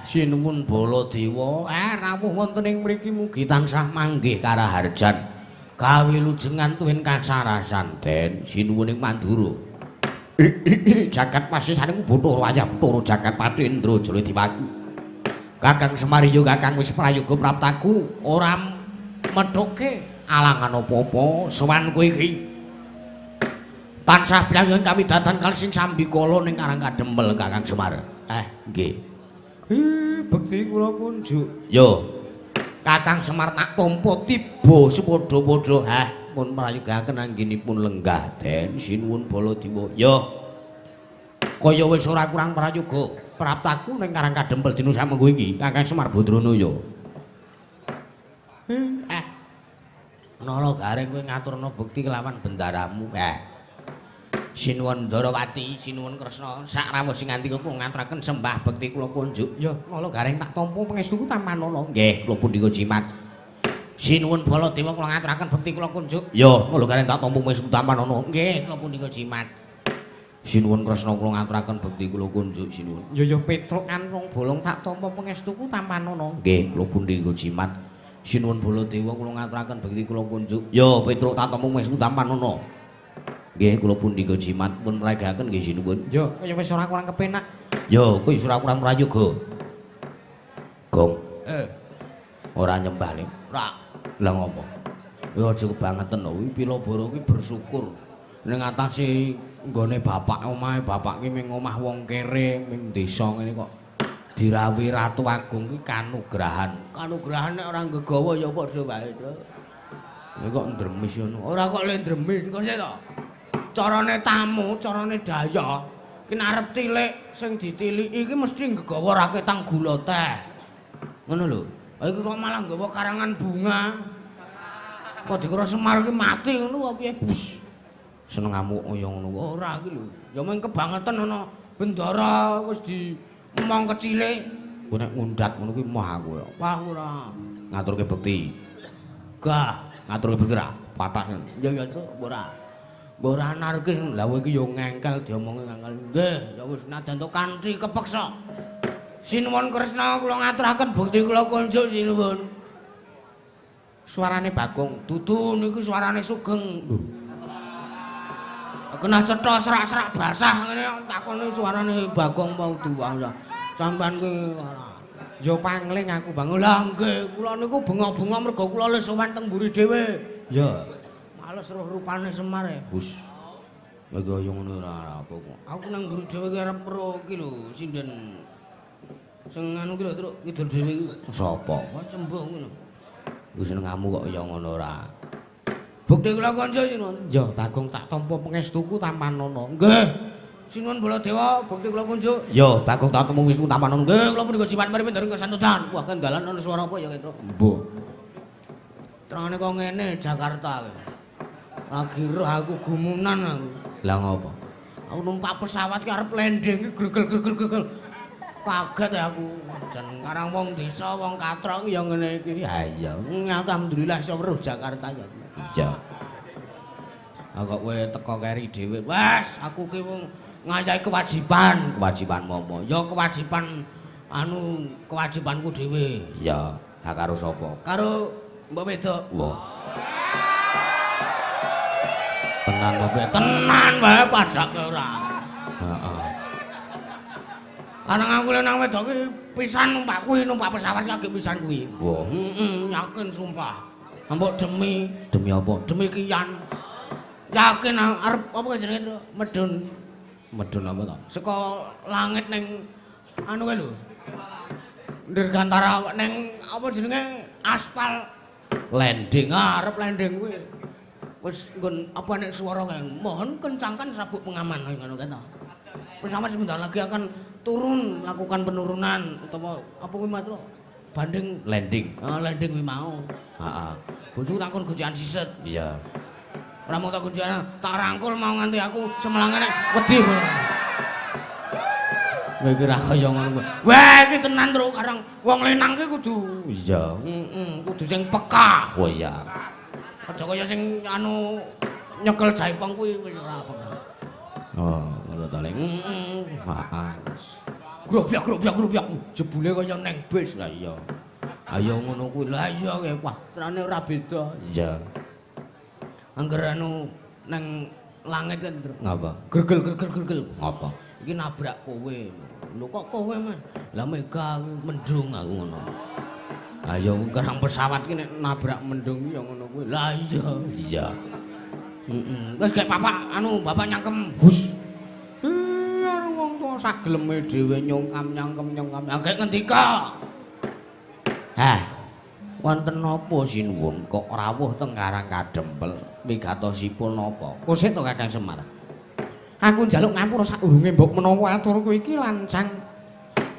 Sinuwun Baladewa, rawuh wonten ing mriki mugi tansah manggih karaharjan. Kawilujengan tuwin kasarasan den sinuwun ing Mandura. Jagat pasisaning Bathara wayah Bathara jagat Pati Indrajala diwaku. Kakang Semar ya Kakang wis prayoga praptaku, ora methuke alangan apa-apa sowanku iki. Tansah priyambon kawidatan kalsing sambikala ning Karang Kadempel Kakang Semar. Nggih. Bekti kula kunjuk. Yo. Kakang Semar tak tampa tiba sepadha-padha. Pun prayogaken anggenipun lenggah den sinuwun Baladewa. Yo. Kaya wis ora kurang prayoga praptaku ning Karang Kadempel dina samengko iki Kakang Semar Badranaya. Nala garing kowe ngaturna bekti kelawan bendaramu. Sinuwun Ndarawati, sinuwun Kresna, sakrawuh sing ngandika kula ngaturaken sembah bekti kula kunjuk. Ya, kula gareng tak tampa pangestuku Tampanana. Nggih, kula pundhika jimat. Sinuwun Baladewa kula ngaturaken bekti kula kunjuk. Ya, kula gareng tak tampa pangestuku Tampanana. Nggih, kula pundhika jimat. Sinuwun Kresna kula ngaturaken bekti kula kunjuk sinuwun. Ya Petruk kan wong bolong tak tampa pangestuku Tampanana. Nggih, kula pundhika jimat. Sinuwun Baladewa kula ngaturaken bekti kula kunjuk. Ya, Petruk tak tampa pangestuku Tampanana. Nggih kula pundhika jimat pun mragaken nggih sinuwun. Ya kaya wis ora kurang kepenak. Ya kuwi ora kurang prayoga. Gong. Ora nyembah ning. Ora. Lah ngopo? Ya aja kebangetan lho. Pilabara kuwi bersyukur ning atase nggone bapak omahe bapak ki ming omah wong kere ming desa ngene kok dirawuhi Ratu Agung ki kanugrahan. Kanugrahan nek ora nggawa ya padha wae to. Ya kok ndremis ngono. Ora kok le ndremis kok sik to. Carane tamu, carane daya. Ki arep tilik sing ditiliki iki mesti nggawa raketang gula teh. Ngono lho. Iki kok malah nggawa karangan bunga. Kok dikira Semar ki mati ngono apa piye? Bus. senengamu kaya ngono ora iki lho. Ya mung kebangetan ana bendara wis di emong kecile. Ku nek ngundat ngono kuwi moh aku ya. Wah ora. Ngaturke bekti. Gah, ngaturke bekti ra. Pathak. Ya ya, Tru, ora. Mbok ora anarkis lha kowe iki ya ngengkel diomongi ngengkel. Nggih, ya wis nadan to kanthi kepeksa. Sinuwun Kresna kula ngaturaken bekti kula kunjuk sinuwun. Suarane Bagong, dudu niku suarane Sugeng. Kena cetha serak-serak basah ngene takoni suarane Bagong mau duwah. Sampeyan kuwi ora. Ya pangling aku Bang. Lah nggih, kula niku bengok-bengok mergo kula le sowan teng mburi dhewe. Ya. Males roh rupane Semar e. Hus. Ya kaya ngono ora apa kok. Aku nang mburi dhewe ki arep pro ki lho, sinden. Sing anu ki lho, Truk, kidul dhewe iki. Sapa? Kok cembuk ngono. Ku senengamu kok kaya ngono ora. Bukti kula kanca sinuwun. Ya, Bagong tak tampa pangestuku Tamanana. Nggih. Sinuwun Baladewa, bukti kula kunjuk. Ya, Bagong tak tampa pangestuku Tamanana. Nggih, kula punika jiwan mari pindaring kesantutan. Wah, kendalan ana swara apa ya, Truk? Mbuh. Terangane kok ngene Jakarta ki. Lagi roh aku gumunan aku. Lah ngopo? Aku numpak pesawat ki arep landing ki gregel. Kaget aku. Jan karang wong desa, wong katrok ya ngene iki. Ha iya, alhamdulillah iso weruh Jakarta ya. Iya. Kok kowe teko keri dhewe. Wes, aku ki wong ngayahi kewajiban. Kewajiban momo? Ya kewajiban kewajibanku dhewe. Iya. Lah karo sapa? Karo mbok wedok. Wah. Tenan wae, tenan wae padake ora. Heeh. Anang aku nang wedok ki pisan numpak pesawat kaki pisan kuwi. Wah, yakin sumpah. Mbok demi apa? Demi kian. Yakin arep apa jenenge medun. Medun apa to? Saka langit ning anu kae lho. Dirgantara ning apa jenenge aspal landing, arep landing kuwi. Wis nggon apa nek swara kae. Mohon kencangkan sabuk pengaman ngono kae to. Pesawat sebentar lagi akan turun melakukan penurunan utawa apa kuwi Mas banding landing. Landing kuwi mau. Heeh. Bojoku takon gojekan siset. Iya. Ora mau tak gojekan, tak rangkul mau nganti aku semelangane wedi. Kowe iki ra kaya ngono kuwi. Wah, iki tenan Truk karang wong lenang ki kudu. Iya. Kudu sing peka. Oh iya. Aja kaya sing anu nyekel jaipong kuwi wis ora apa. Oh, ngono ta Leng. Heeh. Grobyak. Jebule kaya neng bis. Lah iya. Ayo ngono kuwi. Lah iya kowe. Wah, terane ora beda. Iya. Angger anu neng langit kan. Ngapa? Gregel. Ngapa? Iki nabrak kowe. Lho kok kowe, Mas? Lah mega mendung aku ngono. Ayo kerang pesawat ki nek nabrak mendung ya ngono kuwi. Lah iya. Iya. Wis gek bapak nyangkem. Hus. Karo wong tuwa sageleme dhewe nyangkem. Agek ngendika. Wonten napa sinuwun kok rawuh teng Karang Kadempel? Wigatosipun napa? Kusik to Kakang Semar. Aku njaluk ngampura saurunge mbok menawa aturku iki lancang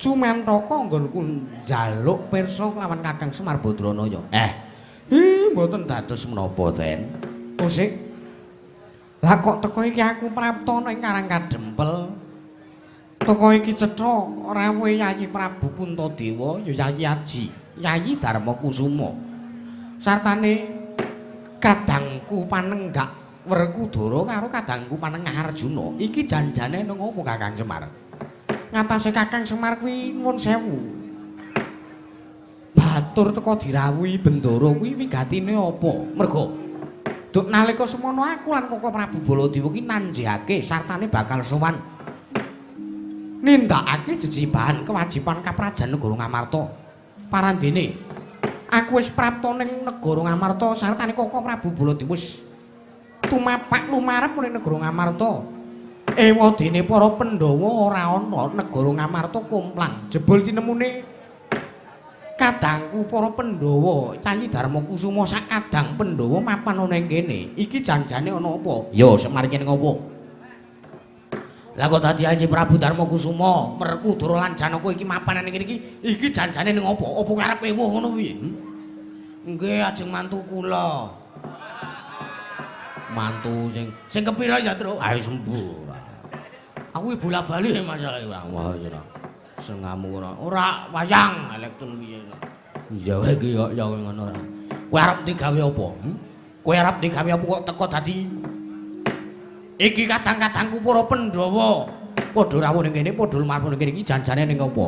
Cumentaka nggonku njaluk pirsa kelawan Kakang Semar Badranaya. Mboten dados menapa ten. Kusik. Lah kok teko iki aku prapta ning Karang Kadempel. Teko iki cetha rawuh Yayi Prabu Puntadewa ya Yayi Aji, Yayi Darmakusuma. Sartane kadangku Panenggak Werkudara karo kadangku Panengah Arjuna. Iki janjane nang opo Kakang Semar? Ngatasé Kakang Semar kuwi nuwun sewu. Batur teko dirawuhi bendara kuwi wigatine apa? Mergo duk nalika semono aku lan Koko Prabu Baladewa ki nanjihake sartane bakal sowan nindakake jejibahan kewajiban kaprajan negara Ngamarta. Parandene aku wis prapta ning negara Ngamarta sartane Koko Prabu Baladewa wis tumapak lumarep ning negara Ngamarta. Ewadene para Pandhawa ora ana negara Ngamarta kumplang. Jebul tinemune kadangku para Pandhawa, Yayi Darmakusuma sak kadang Pandhawa mapan ana ning kene. Iki janjane ana apa? Ya Semar kene ngopo? Lah kok dadi Yayi Prabu Darmakusuma, Werkudara lan Janaka iki mapan ning kene iki janjane ning apa? Apa arep ewuh ngono piye? Nggih, ajeng mantu kula. mantu sing kepira ya, Tru? Ayo sembur. Aku iki bola-bali masalah iki. Wah, sengamu ora wayang elektron piye. Iya wae iki ya ngono ora. Kowe arep digawe apa? Kowe arep digawe apa kok teko dadi iki kadang-kadangku para Pandhawa. Padha rawuh ning kene, padha lumar ning kene iki janjane ning apa?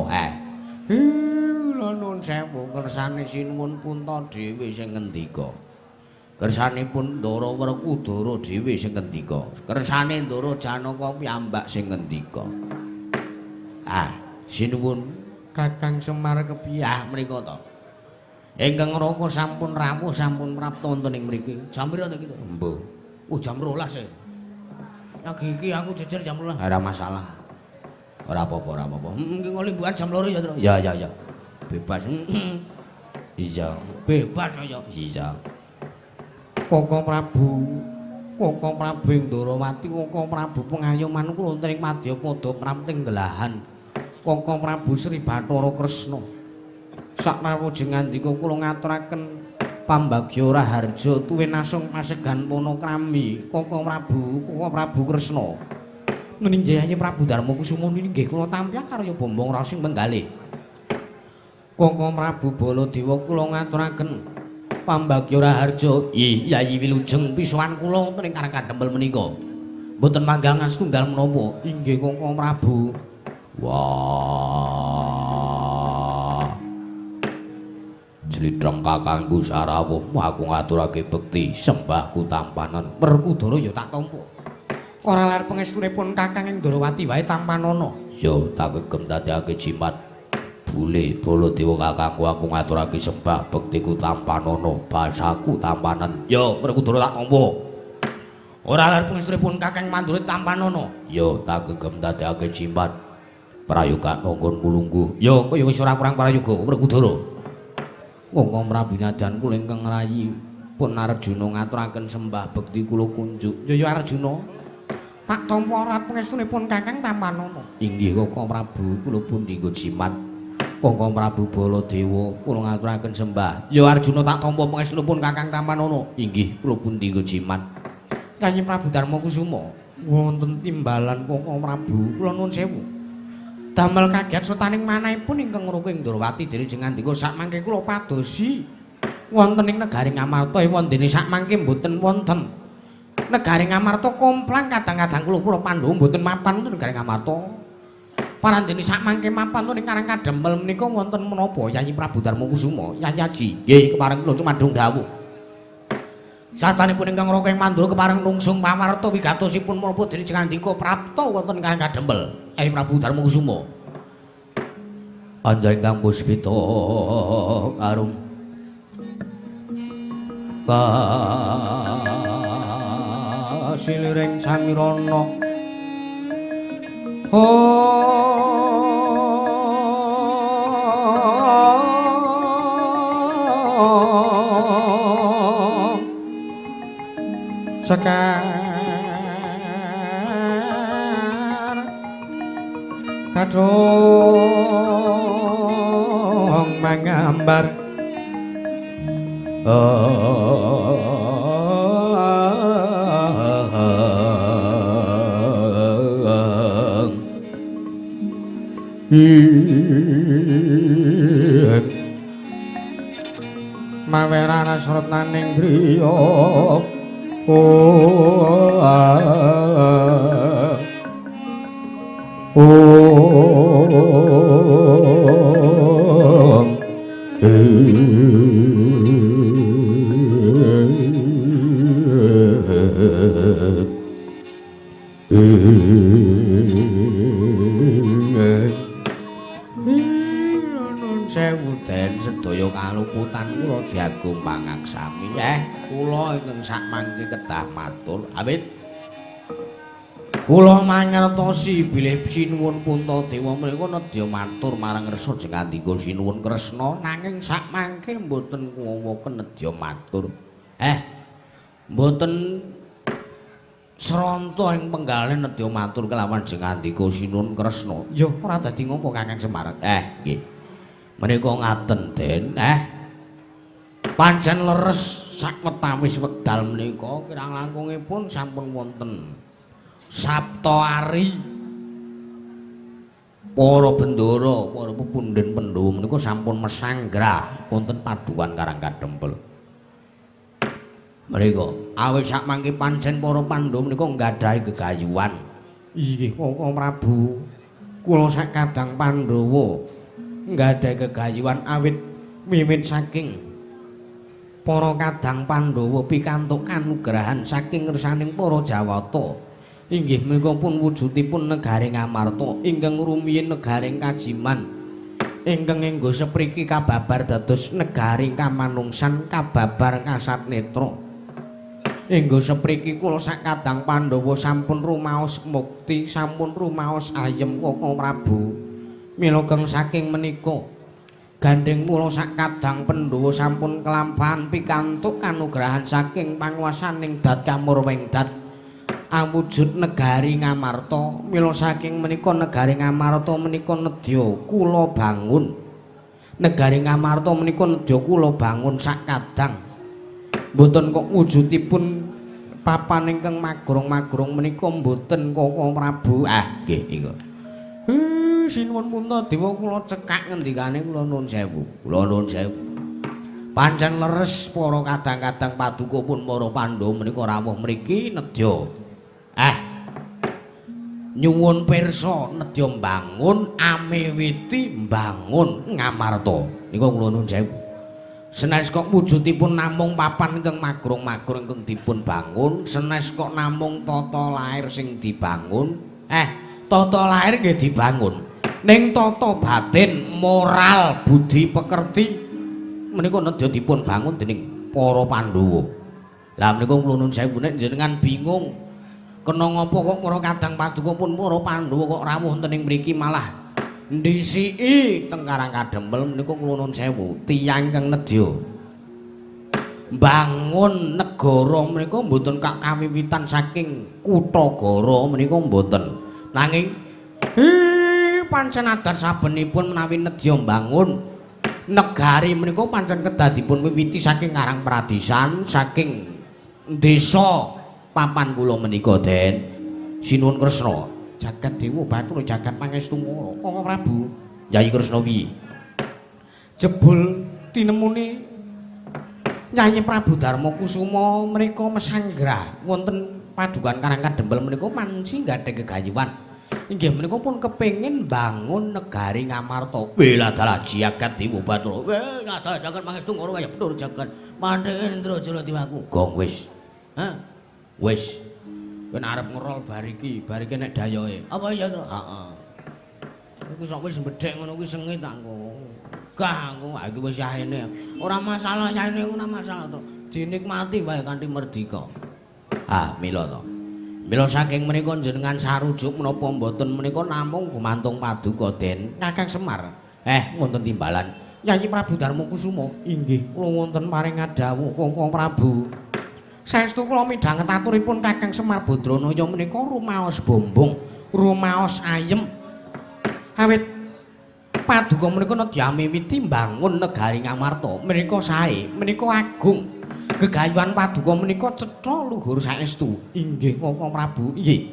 Lha nuwun sewu, kersane Sinuwun Punta dhewe sing ngendika. Kersanipun Ndara Werkudara dhewe sing ngendika. Kersane Ndara Janaka piyambak sing ngendika. Sinuwun Kakang Semar kepiye menika to? Ingkang Raka sampun rawuh sampun prapta wonten ing mriki. Jam pira to iki to? Mbuh. Jam 12 e. Lagi iki aku jejer jam 12. Ora masalah. Ora apa-apa, ora apa-apa. Iki ngolimbukan jam 2 ya, Tru. Ya. Bebas. Iya, bebas ya. Iya. Koko Prabu Indrawati, Koko Prabu pengayoman kula wonten ing Madyapada pramting delahan. Koko Prabu Sri Bathara Kresna. Sakrawujing ngandika kula ngaturaken pambagya raharja tuwin asung pasegan Panakrami. Koko Prabu Kresna. Meninjaya Prabu Darma Kusuma nggih kula tampya karya bombong rasing penggalih. Koko Prabu Baladewa kula ngaturaken pambagya raharja. Yayi Wilujeng pisuhan kula wonten ing Karangkandempel menika. Mboten manggangan setunggal menapa. Inggih Koko Prabu. Wah. Jlitheng kakangku sarawuh aku ngaturake bekti sembahku tampanan Werkudara ya tak tampa. Ora lar pangestunipun Kakang Indrawati wae tampanana. Ya tak gegem dadekake jimat bule Baladewa kakangku aku ngaturake sembah bektiku tampanana basaku tampanan. Ya Werkudara tak tampa. Ora lar pangestunipun Kakang Mandurit tampanana. Ya tak gegem dadekake jimat prayoga nonggon kulungguh. Ya kaya wis ora kurang prayoga Werkudara. Koko Prabinadan kula ingkang rayi pun Arjuna ngaturaken sembah bekti kula kunjuk. Ya Arjuna. Tak tampa rat pangestunipun Kakang tampanana. Inggih Koko Prabu kula pun dinggo jimat. Koko Prabu Baladewa kula ngaturaken sembah. Ya Arjuna tak tampa pangestunipun Kakang tampanana. Inggih kula pun dinggo jimat. Kanjeng Prabu Darma Kusuma wonten timbalan Koko Prabu kula nuwun sewu. Damel kaget sotaning manahipun ingkang Raka Indrawati dene ngandika sakmangke kula padosi wonten ing negari Ngamarta ewon dene sakmangke mboten wonten. Negari Ngamarta komplang kadang-kadang kula para Pandhawa mboten mapan wonten negari Ngamarta. Parandene sakmangke mapan wonten ing Karangkandempel menika wonten menapa Yayi Prabu Darma Kusuma? Yayi Aji. Nggih kepareng kula cumadung dawuh. Sasanipun ingkang Raka Mandura kepareng nungsung pawarta wigatosipun menapa dene ngandika prapta wonten Karangkandempel. Yayi Prabu Darma Kusuma. Anjing kang puspita arum kasiliring samirana. Sekar kadung mangambar mawerana sretaning griya sewu den sedaya kaluputan kula diagung pangaksami kula ingkang sakmangke kedah matur awit kula mangertosi bilih Sinuwun Puntadewa menika nedya matur marang Resa Jengandika Sinuwun Kresna nanging sakmangke mboten kuwawaken nedya matur mboten sranta ing penggalih nedya matur kelawan Jengandika Sinuwun Kresna ya ora dadi ngopo Kakang Semar nggih menika ngaten Den pancen leres sakwetawis wekdal menika kirang langkungipun sampun wonten Sabta Ari. Para bendara, para pepundhen Pandhawa menika sampun mesanggrah wonten padukan Karang Kadempel. Mriko awit sakmangke pancen para Pandhawa menika nggadahi gegayuhan. Inggih Kakang Prabu. Kula sakadang Pandhawa nggadahi gegayuhan awit wiwit saking para kadang Pandhawa pikantuk kanugrahan saking ngersaning para Jawata. Inggih menika pun wujudipun negari Ngamarta ingkang rumiyin negari Kajiman ingkang enggo sepriki kababar dados negari Kamanungsan kababar Kasatnetra. Enggo sepriki kula sakadang Pandhawa sampun rumaos mukti sampun rumaos ayem Kakang Prabu. Mila keng saking menika gandeng kula sakadang Pandhawa sampun kelampahan pikantuk kanugrahan saking panguwasaning Dat Kamurwengdat awujud negari Ngamarta. Mila saking menika negari Ngamarta menika nedya kula bangun. Negari Ngamarta menika nedya kula bangun sakadang. Mboten kok wujudipun papan ingkang magrong-magrong menika mboten Kakang Prabu. Nggih nika. Sinuwun Puntadewa kula cekak ngendikane kula nuwun sewu. Kula nuwun sewu. Pancen leres para kadang-kadang paduka pun para Pandhawa menika rawuh mriki nedya nyuwun pirsa nedya mbangun amiwiti mbangun Ngamarta. Nika kula nuwun sewu. Senes kok wujudipun namung papan ingkang magrong-magrong ingkang dipun bangun, senes kok namung tata lair sing dibangun. Tata lair nggih dibangun. Ning tata batin, moral, budi pekerti menika nedya dipun bangun dening para Pandhawa. Lah menika kula nuwun sewu nek jenengan bingung kena ngapa kok para kadang paduka pun para Pandhawa kok rawuh wonten ing mriki malah ndhisiki teng Karang Kadempel menika kula nuwun sewu tiyang kang nedya bangun negara menika mboten kawiwitan saking Kutagara menika mboten nanging pancen adat sabenipun menawi nedya mbangun negari menika pancen kedadipun wiwiti saking Karang Pradisan saking desa papan kula menika Den sinuwun Kresna jagat dewa batur jagat pangestu Kakang Prabu. Yayi Kresna piye jebul tinemune Yayi Prabu Darma Kusuma menika mesanggrah wonten padukan Karang Kadempel menika manci nggadahi gegayuhan. Inggih menika pun kepengin bangun negari Ngamarta. Wela dalah jagat dewa batur. Dalah jagat pangestu karo kaya betul jagat Mandhendra Jaladiwaku. Gong wis. Wis. Kowe arep ngerol bariki nek dayoke. Apa iya to? Heeh. Iku sok wis bedhek ngono kuwi sengit aku. Gah aku iki wis yahene. Ora masalah yahene ora masalah to. Dinikmati wae kanthi merdika. Mila to. Mila saking menika jenengan sarujuk menapa mboten menika namung gumantung paduka Den Kakang Semar. Wonten timbalan. Yayi Prabu Darma Kusuma. Inggih, kula wonten paring adhawuh Kakang Prabu. Saestu kula midhanget aturipun Kakang Semar Badranaya menika rumaos bombong, rumaos ayem. Awit paduka menika nedya miwiti mbangun negari Ngamarta. Menika sae, menika agung. Gegayuhan paduka menika cetha luhur saestu. Inggih Kakang Prabu. Inggih.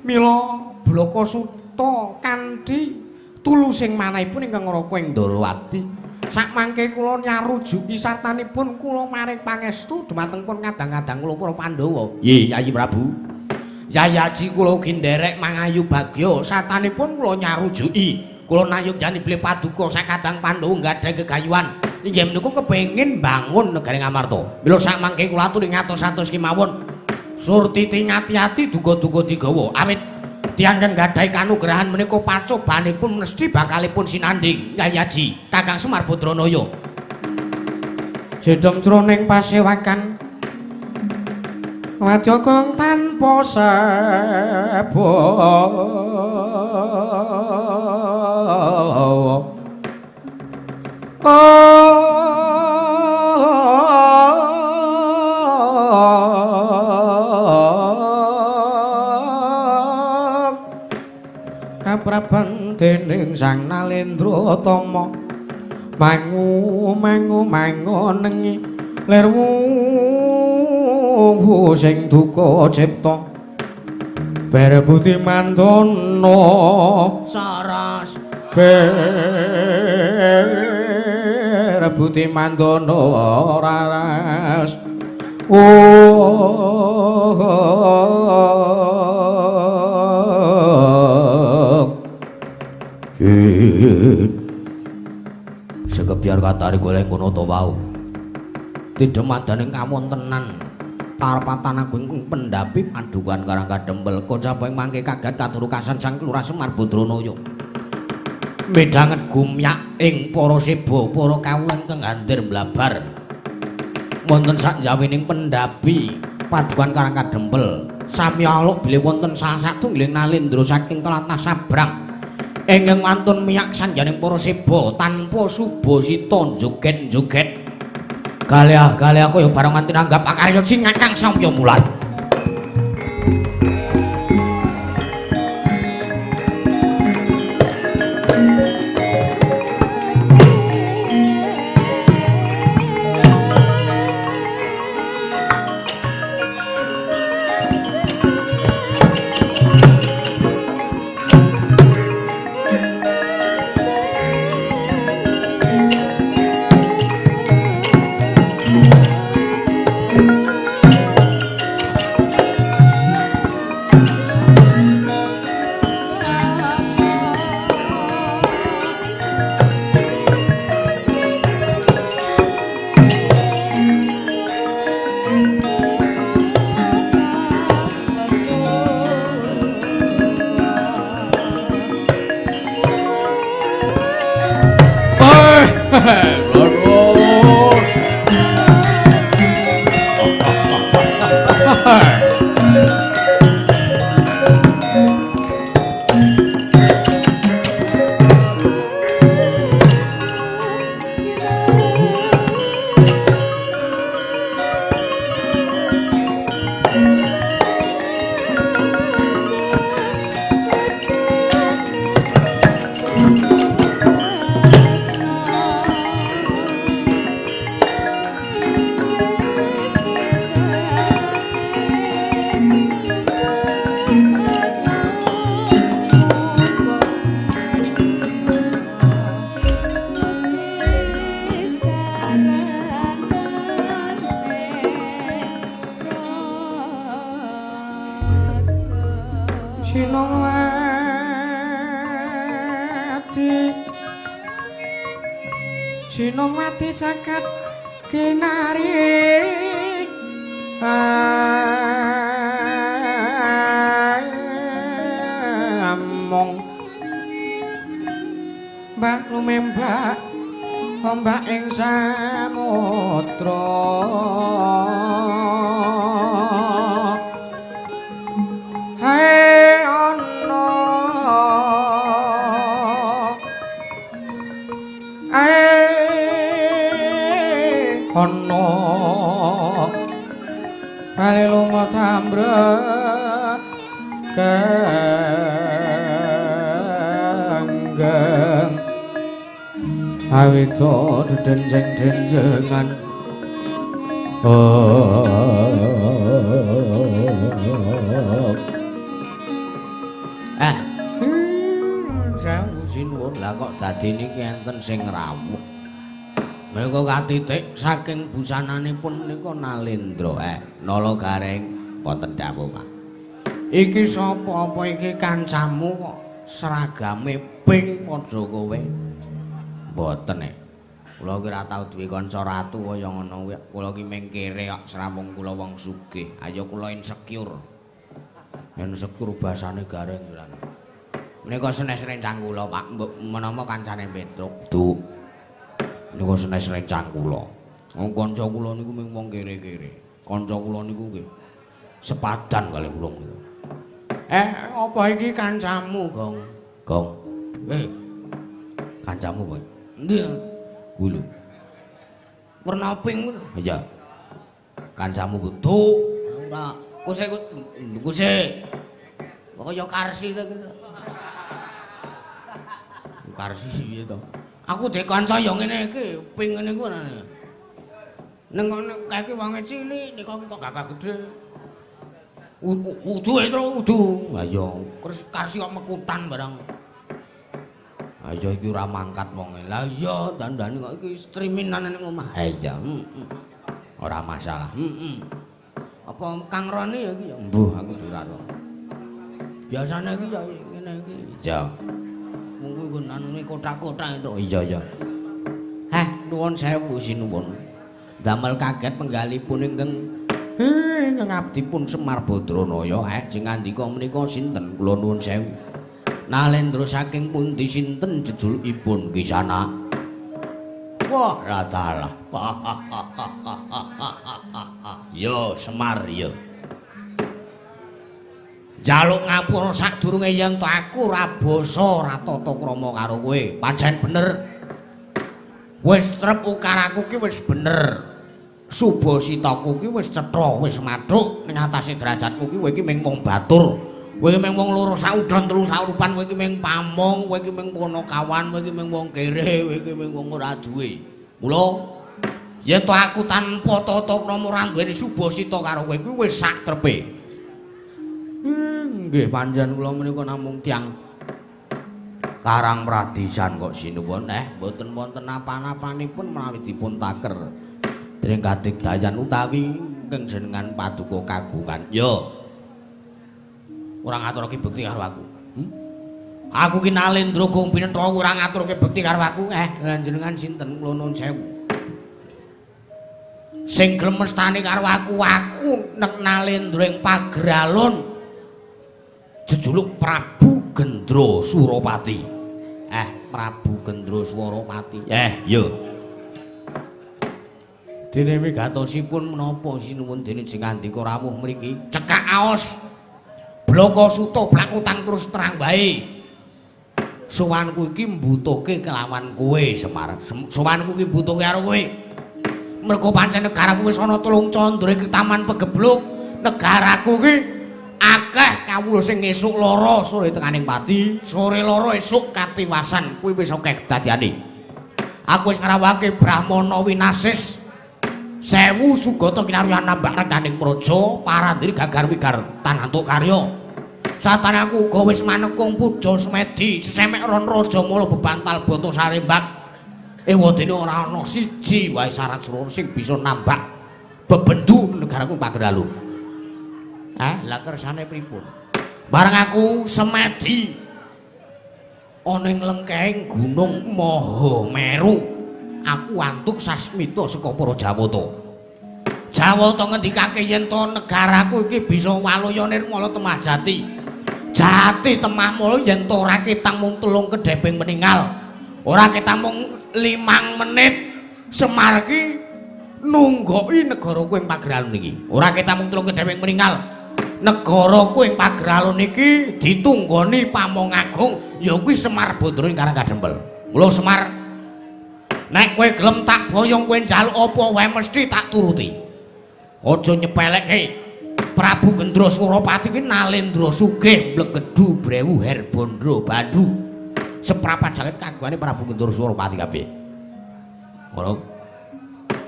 Mila Blaka Suta kanthi tulusing manahipun ingkang ngraka ing Ndarawati. Sakmangke kula nyarujuki sartanipun kula maring pangestu dumateng pun kadang-kadang kula para Pandhawa. Nggih, Yayi Prabu. Yayaji kula ugi nderek mangayu bagya sartanipun kula nyarujuki. Kula nayogani bilih paduka sakadang Pandhawa nggadahi gegayuhan. Inggih menika kepengin bangun negari Ngamarta. Mila sakmangke kula aturi ngatos-atos kemawon. Surtiti ngati-ati duga-duga digawa. Awit tiyang kang gadhahi kanugrahan menika pacobanipun mesti bakalipun sinanding Yayaji Kakang Semar Badranaya. Jedhong jroning pasewakan wadya kang tanpa sebo kaprabang dening Sang Nalendra Tama mangu nengi lerwu sing duka cipta ber budi mandono saras ber budi mandono raras sekebiar katari golek ngono to wau tidemadaning kawontenan parpatan agung pendapi padukan karang kadempel kocaping mangke kaget katurukasan Sang Kelurah Semar Badranaya midhanget gumyak ing para seba para kawula ingkang ngandhir blabar wonten sakjawining pendapi padukan karang kadempel sami aluk bilih wonten salah satunggiling nalindra saking tlatah Sabrang ingkang mantun miyak sanjaning para seba tanpa suba sita joget-joget kalih-kalih kaya bareng nganti nanggap pakarya sing ngakang samya mulai Sinongwati jagat kinari among mbak lumembak ombak ing samudra hai ana ana bali lunga sambrek kanggeng awita dedenjeng-denjengan sewu sinuwun lah kok dadi niki enten sing rawuh menika katitik saking busananipun nika Nalendra Nala Gareng wonten dawuh Pak iki sapa apa iki kancamu kok seragame pink padha kowe mboten kula ki ora tau duwe kanca ratu kaya ngono kuwi kula ki ming kere kok sramung kula wong sugih ayo kula insecure basane Gareng Duran menika senes rencang kula Pak menapa kancane Petruk Duk niku senes rencang kula kanca kula niku ming wong kere-kere kanca kula niku nggih sepadan kalih kula niku apa iki kancamu Gong kancamu kowe endi kuwi warna pink iya kancamu kudu ora kuse kaya Karsi ta Karsi piye to aku dek kanca ya ngene iki ping ngene ku anane Ning kaki wonge cilik nika kok gagah gedhe. Udu itu udu. Ha iya, karsi kok mekutan barang. Ha iya iki ora mangkat wonge. Lah iya dandane kok iki striminan ning omah. Ha iya. Ora masalah. Apa Kang Roni ya iki ya? Mbuh aku ora ro. Biasane iki ya ngene iki. Iya. Mung kuwi anune kotak-kotak itu. Iya iya. Heh, nuwun sewu sinuwun. Damel kaget penggalipun ingkang ingkang abdipun Semar Badranaya. Sing ngandika menika sinten? Kula nuwun sewu. Nalendra saking pundi sinten jejulukipun Kisana? Wah, la salah. Yo Semar yo. Jaluk ngapura sadurunge yen to aku ora basa ora tata krama karo kowe. Pancen bener. Wis trep ukaraku ki wis bener. Subasitaku ki wis cetha, wis mathuk ning atase derajatku ki kowe iki mung wong batur. Kowe iki mung wong loro saudon telu saurupan, kowe iki mung pamong, kowe iki mung ponokawan, kowe iki mung wong kere, kowe iki mung wong ora duwe. Mula yen to aku tanpa tata krama ora duweni subasita karo kowe kuwi wis sak trepe. Nggih panjenengan kula menika namung tiyang Karang Pradisan kok sinuwun mboten wonten napa-napanipun menawi dipun taker dening kadigdayan utawi ingkang jenengan paduka kagungan. Yo. Ora ngaturake bekti karo aku. Aku ki Nalendra Gung Pinetha ora ngaturake bekti karo aku. Lan jenengan sinten? Kula nuwun sewu. Sing gelem mestani karo aku nek Nalendra ing Pagralun jejuluk Prabu Gendra Suropati. Prabu Gendra Suropati. Yo. Dene wigatosipun menapa sinuwun dene sing ngandika rawuh mriki? Cekak aos. Bloko suto blakutang terus terang bae. Sowanku iki mbutuhke kelawan kowe Semar. Sowanku iki mbutuhke karo kowe. Mergo pancen negaraku wis ana Tulung Candra iki taman pegebluk. Negaraku ki akeh kawula sing esuk lara sore tenganing pati, sore lara esuk katiwasan. Kuwi wis akeh dadiane. Aku wis ngrawake Brahmana Winasis 1000 Sugata kinaryan nambah rekaning praja, Parandiri gagar wigar tanantuk karya. Satane aku uga wis manekung puja semedi, sesemek ron raja mula bebantal bata sarembak. Ewadene ora ana siji wae syarat surur sing bisa nambah bebendu negaraku Pagralun. Lah kersane pripun? Bareng aku semedi ana ing lengkehing Gunung Mahameru. Aku antuk sasmita saka para Jawata. Jawata ngendikake yen to negaraku iki bisa walaya nirmala temah jati. Jati temah mula yen to ora ketang mung 3 kedheping meninggal. Ora ketang mung 5 menit Semar ki nunggoki negara kuwi ing Pagralun iki. Ora ketang mung 3 kedheping meninggal. Negara kuwi ing Pagralun iki ditunggoni Pamong Agung ya kuwi Semar Badra ing Karang Kadempel. Mula Semar nek kowe gelem tak boyong kowe njaluk apa wae mesti tak turuti. Aja nyepelekke. Prabu Gendra Suropati kuwi Nalendra sugih Blegedhu Brewu Herbandra Bandhu. Seprapat jagat kagungane Prabu Gendra Suropati kabeh. Ngono.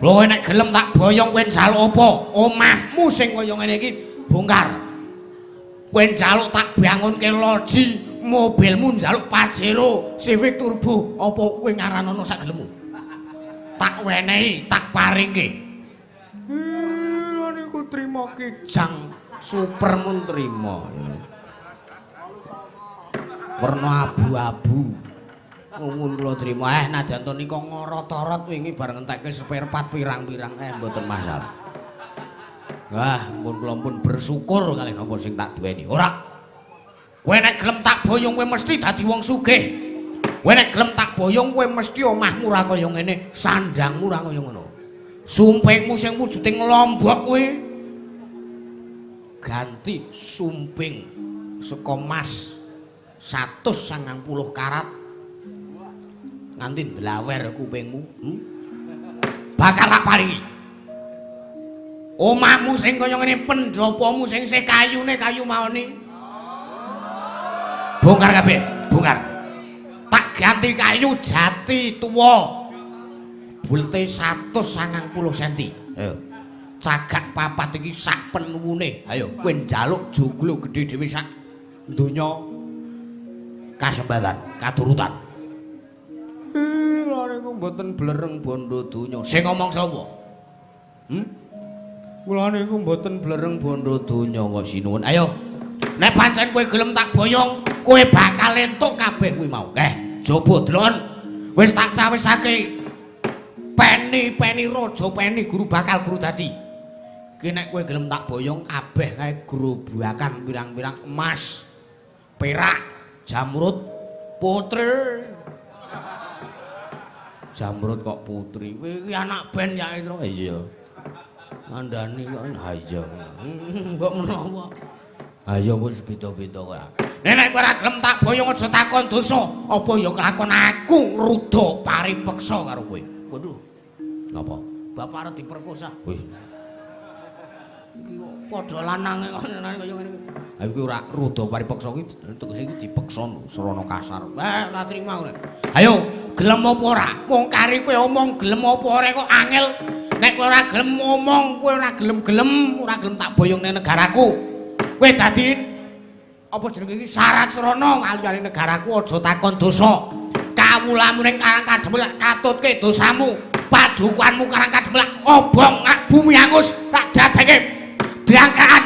Lho nek gelem tak boyong kowe njaluk apa? Omahmu sing kaya ngene iki bongkar. Kowe njaluk tak bangunke loji, mobilmu njaluk Pajero Civic Turbo, apa kowe ngaranana sak gelemmu? Tak wenehi, tak paringke. Lha niku trima kijang super mun trima. Werna abu-abu. Mun kula trima najan to nika ngorot-orot wingi bareng entekke spare part pirang-pirang mboten masalah. Wah, mun kula pun bersyukur kalih napa sing tak duweni. Ora. Kowe nek gelem tak boyong kowe mesti dadi wong sugih. Kowe nek gelem tak boyong kowe mesti omahmu ra kaya ngene, sandangmu ra kaya ngono. Sumpingmu sing wujuding lombok kowe ganti sumping saka emas 190 karat nganti dlawer kupingmu. Bakal tak paringi. Omahmu sing kaya ngene, pendopomu sing isih kayune kayu mawoni. Bongkar kabeh, bongkar. Tak ganti kayu jati tuwa. Bulte 190 cm. Ayo. Cagak papat iki sak penuwune. Ayo kowe njaluk joglo gedhe dhewe sak donya kasempatan katurutan. Lha niku mboten blereng bondo donya. Sing ngomong sapa? Kula niku mboten blereng bondo donya kok sinuwun. Ayo. Nek pancen kowe gelem tak boyong, kowe bakal entuk kabeh kuwi mau. Jaba delon. Wis tak cawisake. Peni raja peni guru bakal guru dadi. Ki nek kowe gelem tak boyong kabeh kae grobokan pirang-pirang emas, perak, jamrut, putri. Jamrut kok putri. Kowe iki anak ben ya itu. Iya. Mandani kok iya. Mbok menawa. Ayo wis beda-beda kok. Nek kowe ora gelem tak boyong aja takon dosa. Apa ya kelakon aku ngruda paripeksa karo kowe. Waduh. Napa? Bapak arep diperkosa. Wis. Iki kok padha lanange kaya ngene. Ha iki ora ruda paripeksa iki tegese iki dipeksa srana kasar. Wah, ora trima ora. Ayo, gelem apa ora? Wong kari kowe omong gelem apa ora kok angel. Nek kowe ora gelem ngomong, kowe ora gelem-gelem, ora gelem tak boyong ning negaraku. Kowe dadi apa jenenge iki syarat srana aliyane negaraku aja takon dosa. Kawulamu ning Karang Kademel katutke dosamu. Padukanmu Karang Kademel obong nak bumi angus tak dadeke diangkaan.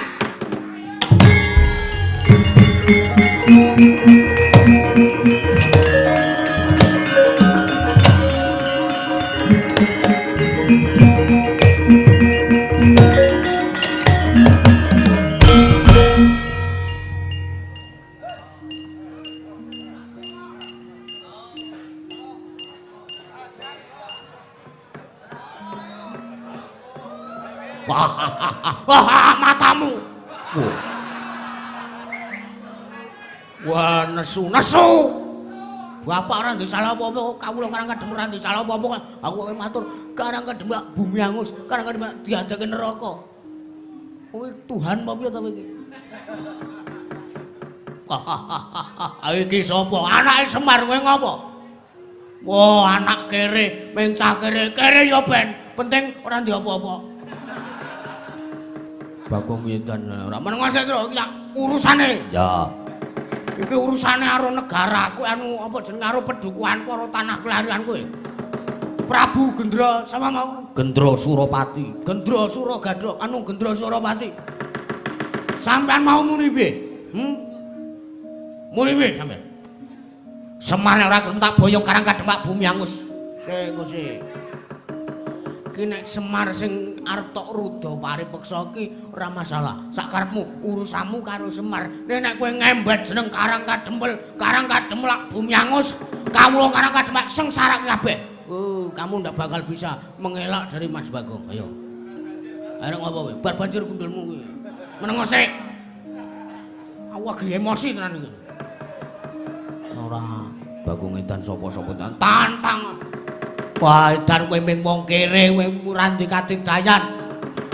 Wah, matamu. Wah, nesu. Bapak ora ndek salah apa-apa, kawula Karang Kademel ora ndek salah apa-apa. Aku kowe matur Karang Kademel bumi angus, Karang Kademel diadeke neraka. Kowe Tuhan apa piye ta kowe iki? Iki sapa? Anake Semar kowe ngopo? Wah, anak kere, mencah kere ya ben, penting ora ndek apa-apa. Bagong Winten ora meneng sik to iki urusane. Ya. Iki urusane karo negaraku anu apa jeneng karo pedukuhanku karo tanah kelarianku. Prabu Gendra sama mau Gendra Suropati. Gendra Suragadha anu Gendra Suropati. Sampeyan mau muni piye? Muni piye sampeyan? Semar ora gelem tak boyong Karang Kademel bumi angus. Sing sik. Ki nek Semar sing arep tok ruda paripeksa ki ora masalah. Sak karepmu urusanmu karo Semar. Nek kowe ngembet jeneng Karang Kademel bumi angus, kawula Karang Kademel sengsara kabeh. Kamu ndak bakal bisa mengelak dari Mas Bagong. Ayo. Arep ngopo kowe? Bar banjur kundulmu kuwi. Meneng sik. Awak ge emosi tenan iki. Ora Bagong Edan sapa-sapa tantang. Wah, edan kowe ming wong kere, kowe ora ndek kadigdayan.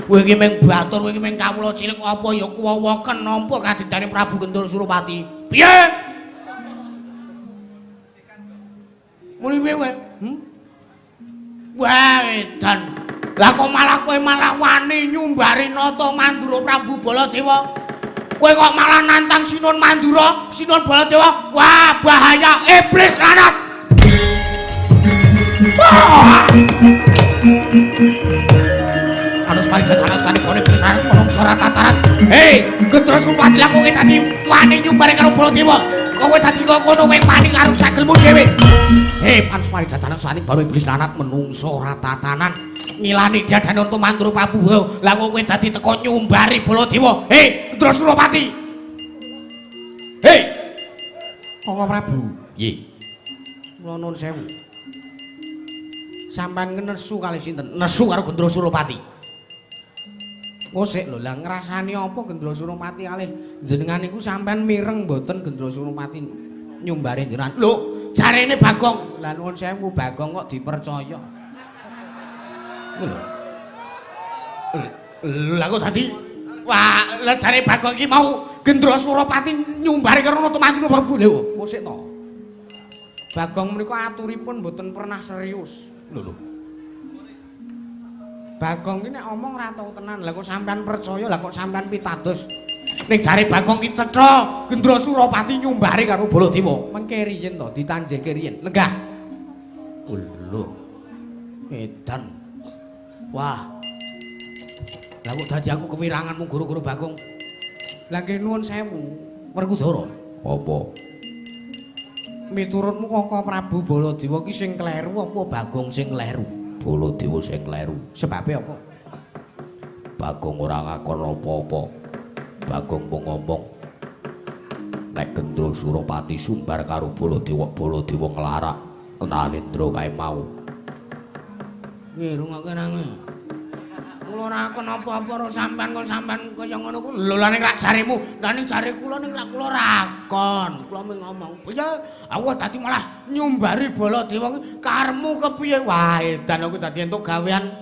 Kowe iki ming batur, kowe iki ming kawula cilik apa ya kuwowoken nampa kadigdane Prabu Gendra Suropati. Piye? Muni piye kowe? Wah, edan. Lah kok malah kowe malah wani nyumbari nata Mandura Prabu Baladewa. Kowe kok malah nantang Sinun Mandura, Sinun Baladewa. Wah, bahaya iblis lanat. Harus mari jajanan sani kone pisahan kolong sorat tataran. Hei, Gendra Suropati lah kowe dadi wani nyumbari karo Baladewa. Kowe dadi kok kono kowe wani karo sagelmu dhewe. Hei, harus mari jajanan sani baru iblis lanat menungso ora tatanan. Ngilani diadane untuk Mandura Prabu. Lah kowe dadi teko nyumbari Baladewa. Hei, Gendra Suropati. Hei. Kok Prabu? Nggih. Kula nuwun sewu. Sampeyan nesu kali sinten? Nesu karo Gendra Suropati. Oh sik lho, lah ngrasani apa Gendra Suropati kalih jenengan niku sampeyan mireng mboten Gendra Suropati nyumbare jenengan. Lho, jarene Bagong. Lah nuwun sewu Bagong kok dipercaya. Lho. Lah kok dadi wah, lah jare Bagong iki mau Gendra Suropati nyumbare karo Mantura Prabu. Lho, oh sik to. Bagong menika aturipun mboten pernah serius. Lho. Bagong iki nek omong ora tau tenan. Lah kok sampean percaya, lah kok sampean pitados. Ning jare Bagong ki cetha Gendra Suropati nyumbari karo Baladewa. Mengke riyen to ditanjeke riyen. Lenggah. Lho. Edan. Wah. Lah kok dadi aku kewiranganmu guru-guru Bagong. Lah nggih nuwun sewu. Werkudara. Apa? Miturutmu Kaka Prabu Baladewa ki sing kleru apa Bagong sing kleru? Baladewa sing kleru. Sebabe apa? Bagong ora ngakon apa-apa. Bagong mung ngomong nek Gendra Suropati sumbar karo Baladewa, Baladewa nglarak Nalendra kae mau. Nggih, rungokke nang. Kula ora akon apa-apa karo sampean kok sampean kaya ngono ku. Lho lan ning rak jaremu, lan ning jare kula ning rak kula ora akon. Kula mung ngomong, "Ya, aku dadi malah nyumbari Baladewa ki karepmu kepiye?" Wah, edan aku dadi entuk gawean.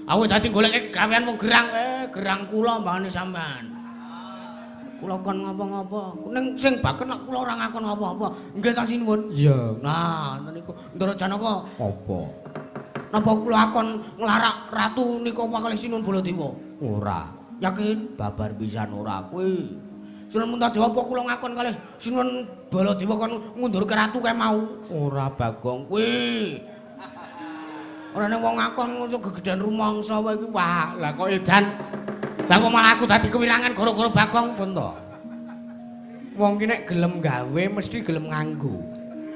Aku dadi golek gawean wong gerang, gerang kula mbangane sampean. Kula kon ngapa-ngapa. Ning sing baken lak kula ora ngakon apa-apa. Nggih ta sinuwun? Iya. Nah, ngoten niku. Ndara Janaka. Apa? Napa kula akon nglarak ratu nika kalih Sinuwun Baladewa? Ora. Yakin? Babar pisan ora kuwi. Sinuwun Muntadewa apa kula ngakon kalih Sinuwun Baladewa kon ngundurke ratu kae mau? Ora Bagong kuwi. Ora nek wong ngakon ngono gegeden rumangsa wae iki. Wah, lah kok edan. Lah kok malah aku dadi kewirangan gara-gara Bagong pun to. Wong ki nek gelem gawe mesti gelem nganggo.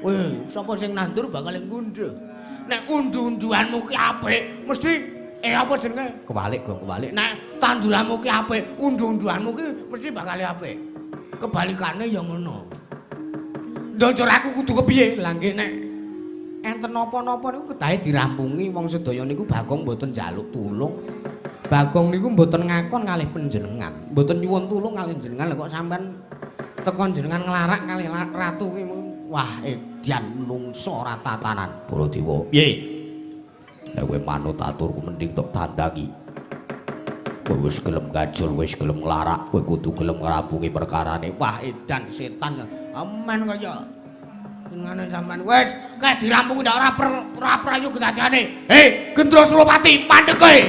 Weh, sapa sing nandur bakal ngunduh. Nek undu-unduanmu ki apik, mesti apa jenenge? Kebalik, Gong, kebalik. Nek tanduranmu ki apik, undu-unduanmu ki mesti bakal apik. Kebalikane ya ngono. Ndonjor aku kudu kepiye? Lah nggih nek enten napa-napa niku kedahe dirampungi wong sedaya niku Bagong mboten njaluk tulung. Bagong niku mboten ngakon kalih panjenengan, mboten nyuwun tulung kalih jenengan. Lha kok sampean teko jenengan nglarak kalih ratu ki wah edian nungso ora tatanan. Baladewa. Piye? Nek kowe manut aturku mending tok tandangi. Kowe wis gelem gajul, wis gelem nglarak, kowe kudu gelem ngrampungi perkarane. Wah edan setan. Amen kaya jenengane sampean wis kae dirampungi ndak ora prayu kedadiane. Hei, Gendra Suropati, mandhek kowe.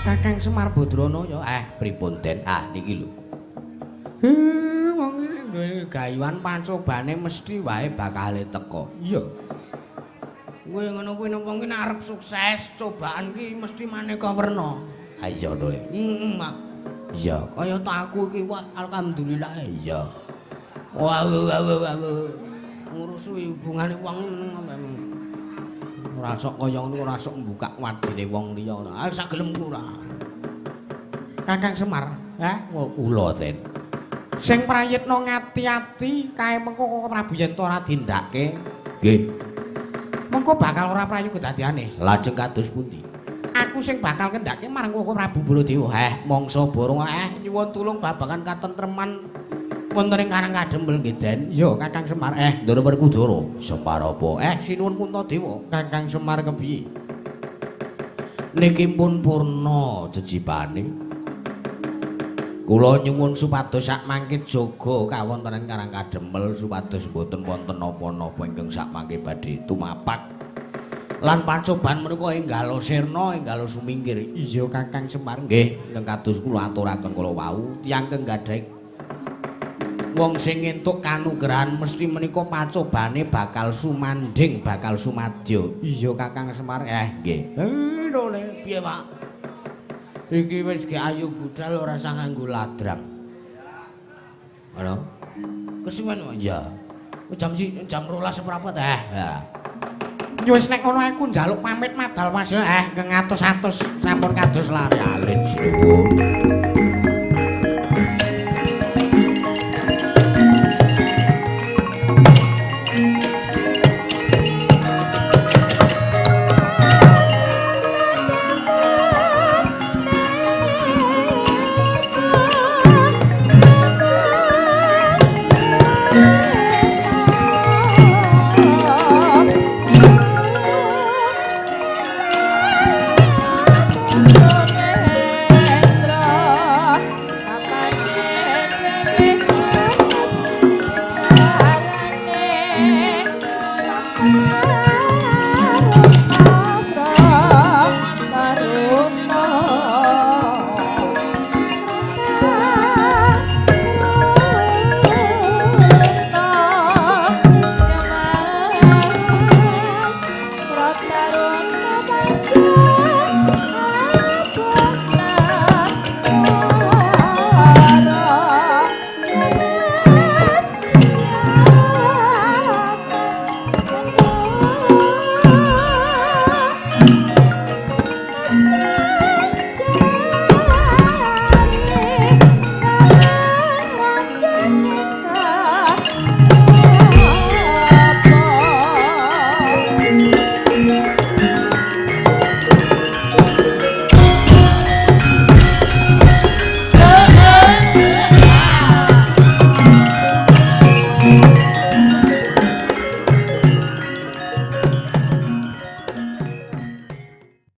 Kakang Semar Badrana ya pripun Den? Niki lho. Wong iki gayuhan pancobane mesti wae bakal teko. Iya. Kowe ngono kuwi wong ki nek arep sukses cobaan ki mesti maneka werna. Ha iya to. Mak. Iya, kaya tak aku iki alhamdulillah iya. Wah. Ngurus hubungane wong ora sok kaya ngono ora sok mbukak wadine wong liya ora. Ah sak gelemku ora. Kakang Semar, kula Den. Sing prayitna ngati-ati kae mengko Koko Prabu yen ora dindake. Nggih. Mengko bakal ora prayu kedadiane. Lajeng kados pundi? Aku sing bakal kendhake marang Koko Prabu Baladewa. Mangsa borong nyuwun tulung babagan katentreman wonten ing Karang Kadempel nggih Den. Iya, Kakang Semar. Ndara Werkudara. Semar apa? Sinuwun Puntadewa. Kakang Semar kepiye? Niki pun purna jejibane. Kula nyuwun supados sak mangke jaga kawontenan Karang Kadempel supados boten wonten napa-napa ingkang sak mangke badhe tumapak. Lan pancoban menika enggal sirna enggal sumingkir. Iya Kakang Semar. Nggih, ingkang kados kula aturaken kala wau tiyang kang gadhahi wong sing entuk kanugrahan mesti menika pacobane bakal sumanding, bakal sumadya. Iya Kakang Semar. Nggih. Lho piye, Pak? Iki wis ge ayu budal ora usah nganggo ladrang. Halo. Kesuwen wae. Iya. Jam 12 seprapat ya. Wis nek ngono aku njaluk pamit madal Mas. Ngengatus-atus sampun kados lari alit sinuwun.